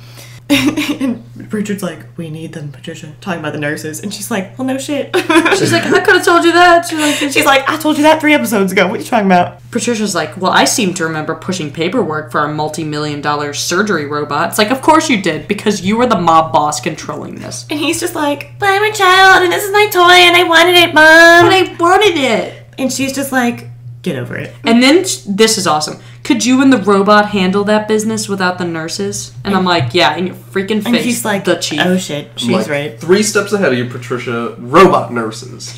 Speaker 2: And Richard's like, we need them, Patricia. Talking about the nurses. And she's like, well, no shit.
Speaker 1: She's like, I could have told you that.
Speaker 2: She's like, I told you that 3 episodes ago. What are you talking about?
Speaker 1: Patricia's like, well, I seem to remember pushing paperwork for our multi-million-dollar surgery robot. It's like, of course you did, because you were the mob boss controlling this.
Speaker 2: And he's just like, but I'm a child, and this is my toy, and I wanted it, Mom.
Speaker 1: But I wanted it.
Speaker 2: And she's just like, get over it.
Speaker 1: And then, this is awesome. Could you and the robot handle that business without the nurses? And I'm like, yeah, in your freaking face.
Speaker 2: And he's like,
Speaker 1: the chief.
Speaker 2: Oh shit, she's
Speaker 3: like,
Speaker 2: right.
Speaker 3: 3 steps ahead of you, Patricia. Robot nurses.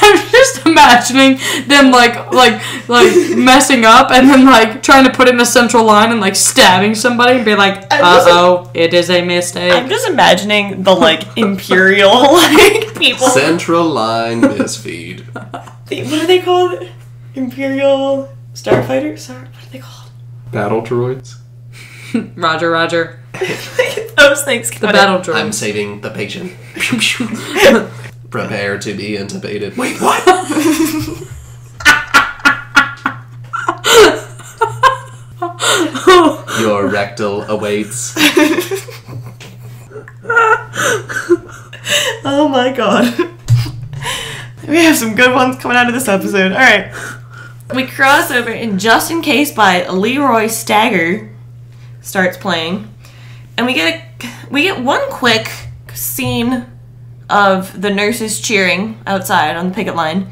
Speaker 1: I'm just imagining them like messing up and then like trying to put it in a central line and like stabbing somebody and be like, it is a mistake.
Speaker 2: I'm just imagining the like imperial like people.
Speaker 3: Central line misfeed.
Speaker 2: What are they called? Imperial starfighters? What are they called?
Speaker 3: Battle droids.
Speaker 1: Roger.
Speaker 2: Those things.
Speaker 1: The battle droids.
Speaker 3: I'm saving the patient. Prepare to be intubated. Wait, what? Your rectal awaits.
Speaker 2: Oh my god. We have some good ones coming out of this episode. Alright. We cross over, and Just in Case by Leroy Stagger starts playing. And we get one quick scene of the nurses cheering outside on the picket line.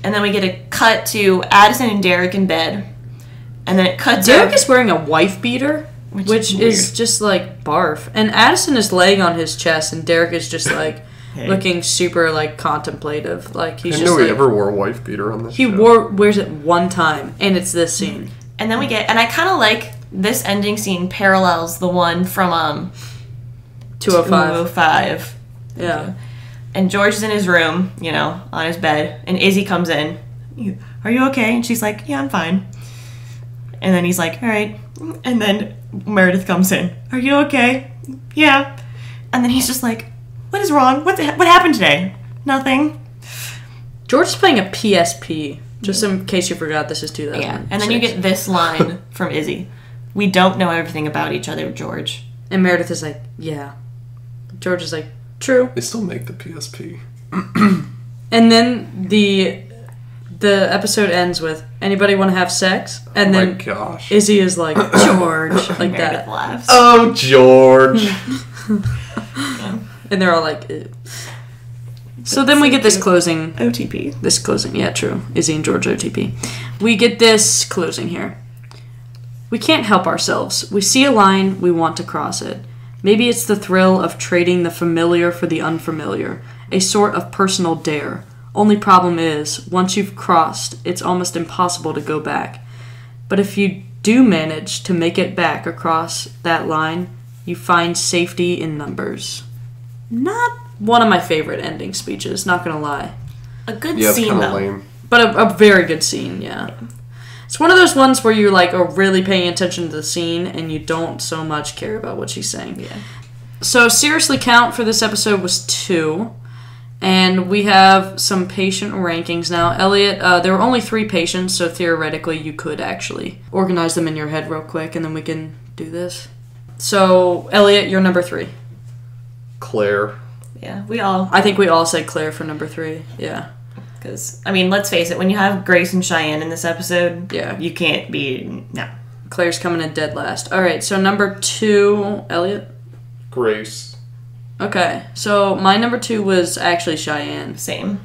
Speaker 2: And then we get a cut to Addison and Derek in bed. And then it cuts
Speaker 1: Derek is wearing a wife beater, which is just like barf. And Addison is laying on his chest, and Derek is just like looking super like contemplative. Like he's
Speaker 3: I
Speaker 1: just
Speaker 3: know
Speaker 1: like,
Speaker 3: he ever wore a wife beater on this
Speaker 1: He
Speaker 3: show.
Speaker 1: wears it one time, and it's this scene.
Speaker 2: And then and I kind of like this ending scene parallels the one from 205.
Speaker 1: Yeah.
Speaker 2: And George is in his room, you know, on his bed, and Izzie comes in. Are you okay? And she's like, yeah, I'm fine. And then he's like, all right. And then Meredith comes in. Are you okay? Yeah. And then he's just like, what is wrong? What happened today? Nothing.
Speaker 1: George is playing a PSP. Just in case you forgot, this is 2000.
Speaker 2: Yeah. And then you get this line from Izzie. We don't know everything about each other, George.
Speaker 1: And Meredith is like, yeah. George is like, true.
Speaker 3: They still make the PSP.
Speaker 1: And then the episode ends with, anybody want to have sex? And then
Speaker 3: gosh.
Speaker 1: Izzie is like, George. Like
Speaker 2: Meredith
Speaker 1: that.
Speaker 2: laughs.
Speaker 3: Oh, George.
Speaker 1: And they're all like, ew. So then we get this closing.
Speaker 2: OTP.
Speaker 1: This closing. Yeah, true. Izzie and George OTP. We get this closing here. We can't help ourselves. We see a line, we want to cross it. Maybe it's the thrill of trading the familiar for the unfamiliar. A sort of personal dare. Only problem is, once you've crossed, it's almost impossible to go back. But if you do manage to make it back across that line, you find safety in numbers. Not one of my favorite ending speeches, not gonna lie.
Speaker 2: A good
Speaker 3: Yeah, it's
Speaker 2: scene,
Speaker 3: kind
Speaker 2: though.
Speaker 3: of lame.
Speaker 1: But a very good scene, yeah. It's one of those ones where you like are really paying attention to the scene and you don't so much care about what she's saying.
Speaker 2: Yeah.
Speaker 1: So seriously count for this episode was 2. And we have some patient rankings now. Elliot, there were only 3 patients, so theoretically you could actually organize them in your head real quick and then we can do this. So, Elliot, you're number 3.
Speaker 3: Claire.
Speaker 2: Yeah,
Speaker 1: I think we all said Claire for number 3, yeah.
Speaker 2: Because, I mean, let's face it, when you have Grace and Cheyenne in this episode,
Speaker 1: Yeah.
Speaker 2: you can't be... No.
Speaker 1: Claire's coming in dead last. Alright, so number 2, Elliot?
Speaker 3: Grace.
Speaker 1: Okay, so my number 2 was actually Cheyenne.
Speaker 2: Same.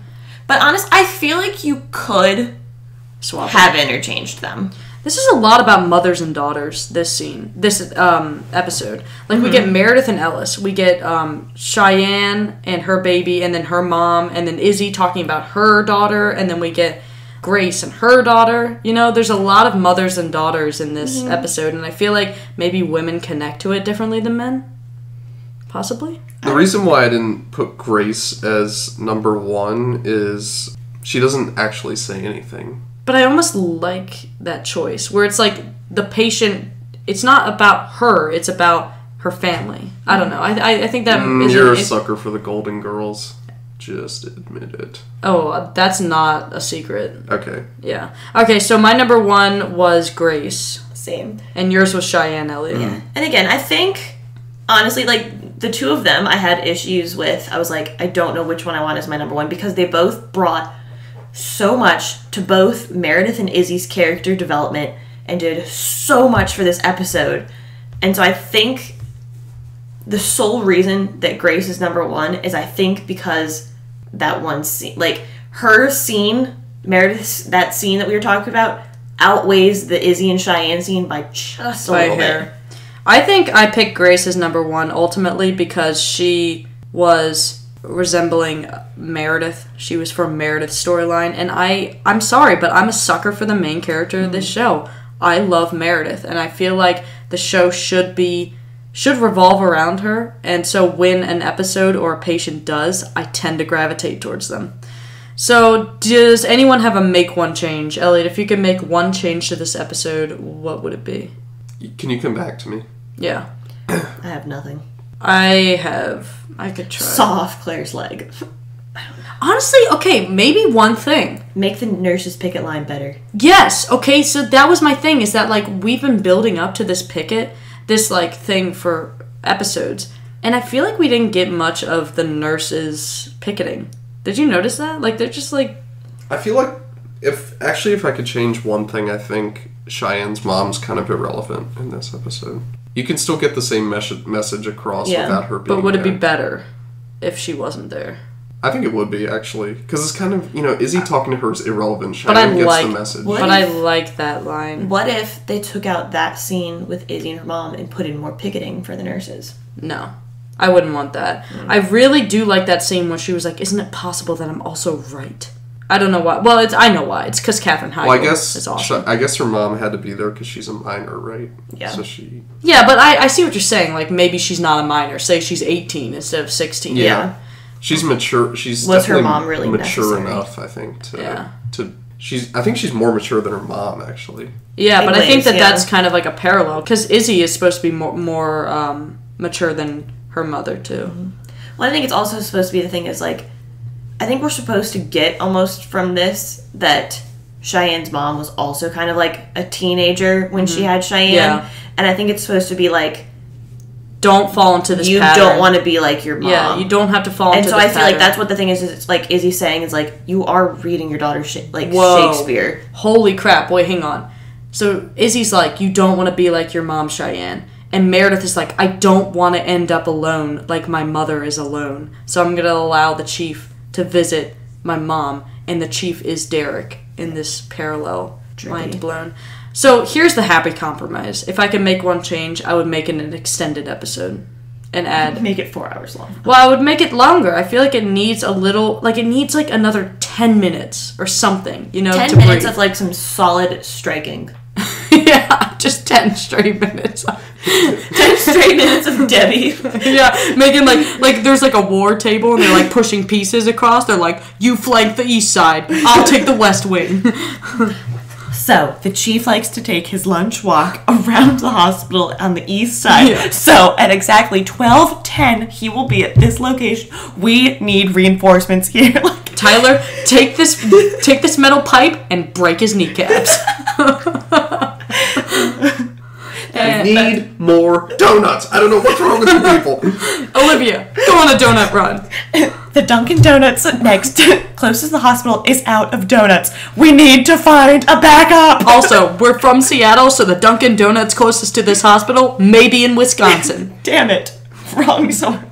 Speaker 2: But honest, I feel like you could
Speaker 1: Swap.
Speaker 2: have interchanged them.
Speaker 1: This is a lot about mothers and daughters, this scene, this episode. Like, we get Meredith and Ellis. We get Cheyenne and her baby, and then her mom, and then Izzie talking about her daughter, and then we get Grace and her daughter. You know, there's a lot of mothers and daughters in this episode, and I feel like maybe women connect to it differently than men. Possibly.
Speaker 3: The reason why I didn't put Grace as number 1 is she doesn't actually say anything.
Speaker 1: But I almost like that choice, where it's like the patient, it's not about her, it's about her family. I don't know. I think that...
Speaker 3: You're a sucker for the Golden Girls. Just admit it.
Speaker 1: Oh, that's not a secret.
Speaker 3: Okay.
Speaker 1: Yeah. Okay, so my number 1 was Grace.
Speaker 2: Same.
Speaker 1: And yours was Cheyenne, Elliot.
Speaker 2: Yeah. And again, I think, honestly, like, the 2 of them I had issues with. I was like, I don't know which one I want as my number 1 because they both brought so much to both Meredith and Izzie's character development and did so much for this episode. And so I think the sole reason that Grace is number 1 is I think because that one scene, like her scene, Meredith's, that scene that we were talking about outweighs the Izzie and Cheyenne scene by just a little bit.
Speaker 1: I think I picked Grace as number 1 ultimately because she was resembling Meredith. She was from Meredith's storyline, and I'm sorry, but I'm a sucker for the main character of this show. I love Meredith, and I feel like the show should revolve around her, and so when an episode or a patient does, I tend to gravitate towards them. So, does anyone have a make one change? Elliot, if you could make one change to this episode, what would it be?
Speaker 3: Can you come back to me?
Speaker 1: Yeah.
Speaker 2: I have nothing.
Speaker 1: I could try.
Speaker 2: Saw off Claire's leg.
Speaker 1: Honestly, okay, maybe one thing.
Speaker 2: Make the nurse's picket line better.
Speaker 1: Yes, okay, so that was my thing, is that, like, we've been building up to this picket, this, like, thing for episodes, and I feel like we didn't get much of the nurses picketing. Did you notice that? Like, they're just, like...
Speaker 3: I feel like, if I could change one thing, I think Cheyenne's mom's kind of irrelevant in this episode. You can still get the same message across without her being
Speaker 1: But would it
Speaker 3: there.
Speaker 1: be better if she wasn't there?
Speaker 3: I think it would be, actually. Because it's kind of, Izzie talking to her is irrelevant.
Speaker 1: But I
Speaker 3: Cheyenne gets
Speaker 1: like,
Speaker 3: the message.
Speaker 1: I like that line.
Speaker 2: What if they took out that scene with Izzie and her mom and put in more picketing for the nurses?
Speaker 1: No. I wouldn't want that. I really do like that scene where she was like, isn't it possible that I'm also right? I don't know why. Well, I know why. It's because Katherine Heigl is awesome.
Speaker 3: I guess her mom had to be there because she's a minor, right?
Speaker 2: Yeah.
Speaker 3: So she...
Speaker 1: Yeah, but I see what you're saying. Like, maybe she's not a minor. Say she's 18 instead of 16.
Speaker 2: Yeah.
Speaker 3: She's mature. She's
Speaker 2: Was her
Speaker 3: definitely
Speaker 2: mom really
Speaker 3: mature
Speaker 2: necessary?
Speaker 3: enough, I think, I think she's more mature than her mom, actually.
Speaker 1: Yeah, but I think
Speaker 2: ways,
Speaker 1: that's kind of like a parallel. Because Izzie is supposed to be more mature than her mother, too.
Speaker 2: Mm-hmm. Well, I think it's also supposed to be the thing is, like, I think we're supposed to get almost from this that Cheyenne's mom was also kind of like a teenager when she had Cheyenne.
Speaker 1: Yeah.
Speaker 2: And I think it's supposed to be like,
Speaker 1: don't fall into this
Speaker 2: you
Speaker 1: pattern.
Speaker 2: don't want to be like your mom.
Speaker 1: Yeah, you don't have to fall into this
Speaker 2: And so I feel like
Speaker 1: pattern.
Speaker 2: that's what the thing is it's like Izzy saying is like, you are reading your daughter
Speaker 1: Whoa.
Speaker 2: Shakespeare.
Speaker 1: Holy crap, wait, hang on. So Izzie's like, you don't want to be like your mom, Cheyenne. And Meredith is like, I don't want to end up alone like my mother is alone. So I'm going to allow the chief to visit my mom, and the chief is Derek in this parallel. Mind blown. So here's the happy compromise. If I could make one change, I would make it an extended episode and add...
Speaker 2: Make it 4 hours long.
Speaker 1: Well, I would make it longer. I feel like it needs a little... Like, it needs, like, another 10 minutes or something, you know,
Speaker 2: 10
Speaker 1: to
Speaker 2: minutes
Speaker 1: breathe.
Speaker 2: of, like, some solid striking.
Speaker 1: Yeah, just 10 straight minutes.
Speaker 2: 10 straight minutes of Debbie.
Speaker 1: Yeah, making, like, there's, like, a war table, and they're, like, pushing pieces across. They're like, you flank the east side. I'll take the west wing.
Speaker 2: So, the chief likes to take his lunch walk around the hospital on the east side.
Speaker 1: Yeah.
Speaker 2: So, at exactly 12:10, he will be at this location. We need reinforcements here.
Speaker 1: Tyler, take this metal pipe and break his kneecaps.
Speaker 3: I need more donuts. I don't know what's wrong with you people.
Speaker 1: Olivia, go on a donut run.
Speaker 2: The Dunkin' Donuts next, closest to the hospital, is out of donuts. We need to find a backup.
Speaker 1: Also, we're from Seattle, so the Dunkin' Donuts closest to this hospital may be in Wisconsin.
Speaker 2: Damn it. Wrong zone.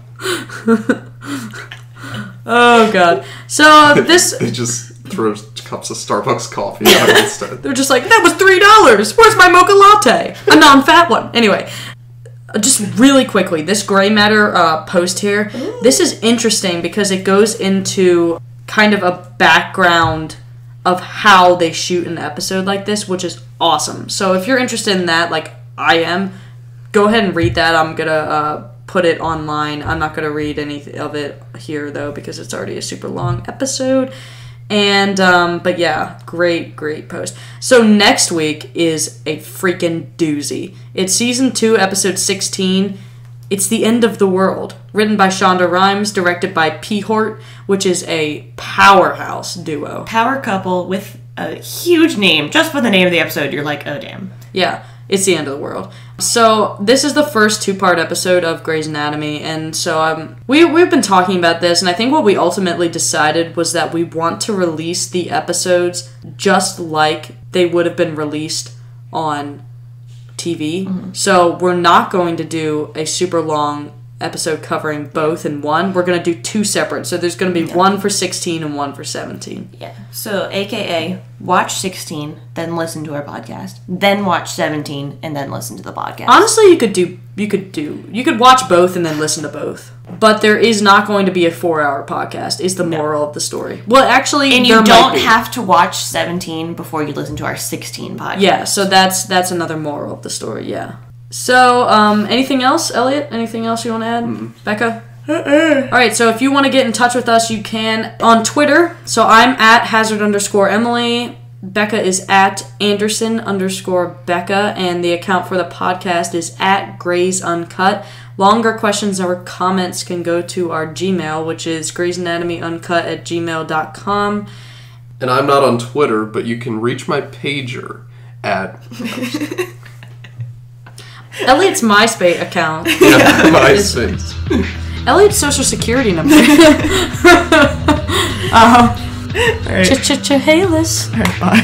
Speaker 1: Oh, God. So, this...
Speaker 3: They just throw cups of Starbucks coffee out instead.
Speaker 1: They're just like, that was $3. Where's my mocha latte? A non-fat one. Anyway, just really quickly, this gray matter post here, this is interesting because it goes into kind of a background of how they shoot an episode like this, which is awesome. So if you're interested in that, like I am, go ahead and read that. I'm going to put it online. I'm not going to read any of it here, though, because it's already a super long episode. And, but yeah, great post. So next week is a freaking doozy. It's season 2, episode 16. It's The End of the World. Written by Shonda Rhimes, directed by P. Hort, which is a powerhouse duo.
Speaker 2: Power couple with a huge name. Just for the name of the episode, you're like, oh, damn.
Speaker 1: Yeah, it's the end of the world. So this is the first 2-part episode of Grey's Anatomy, and so we've been talking about this, and I think what we ultimately decided was that we want to release the episodes just like they would have been released on TV. Mm-hmm. So we're not going to do a super long episode covering both in one. We're going to do 2 separate. So there's going to be one for 16 and one for 17.
Speaker 2: Yeah. So AKA watch 16, then listen to our podcast, then watch 17, and then listen to the podcast.
Speaker 1: Honestly, you could watch both and then listen to both. But there is not going to be a 4-hour podcast, is the moral of the story. Well, actually,
Speaker 2: and you don't have to watch 17 before you listen to our 16 podcast.
Speaker 1: Yeah, so that's another moral of the story, yeah. So, anything else, Elliot? Anything else you want to add? Becca? Alright, so if you want to get in touch with us, you can on Twitter. So I'm at hazard_Emily. Becca is at Anderson_Becca. And the account for the podcast is at Grey's Uncut. Longer questions or comments can go to our Gmail, which is greysanatomyuncut@gmail.com.
Speaker 3: And I'm not on Twitter, but you can reach my pager at...
Speaker 1: Elliot's MySpace account.
Speaker 3: Yeah, MySpace.
Speaker 1: Elliot's social security number.
Speaker 2: All right.
Speaker 1: Ch-ch-ch-hey-less.
Speaker 2: All right, bye.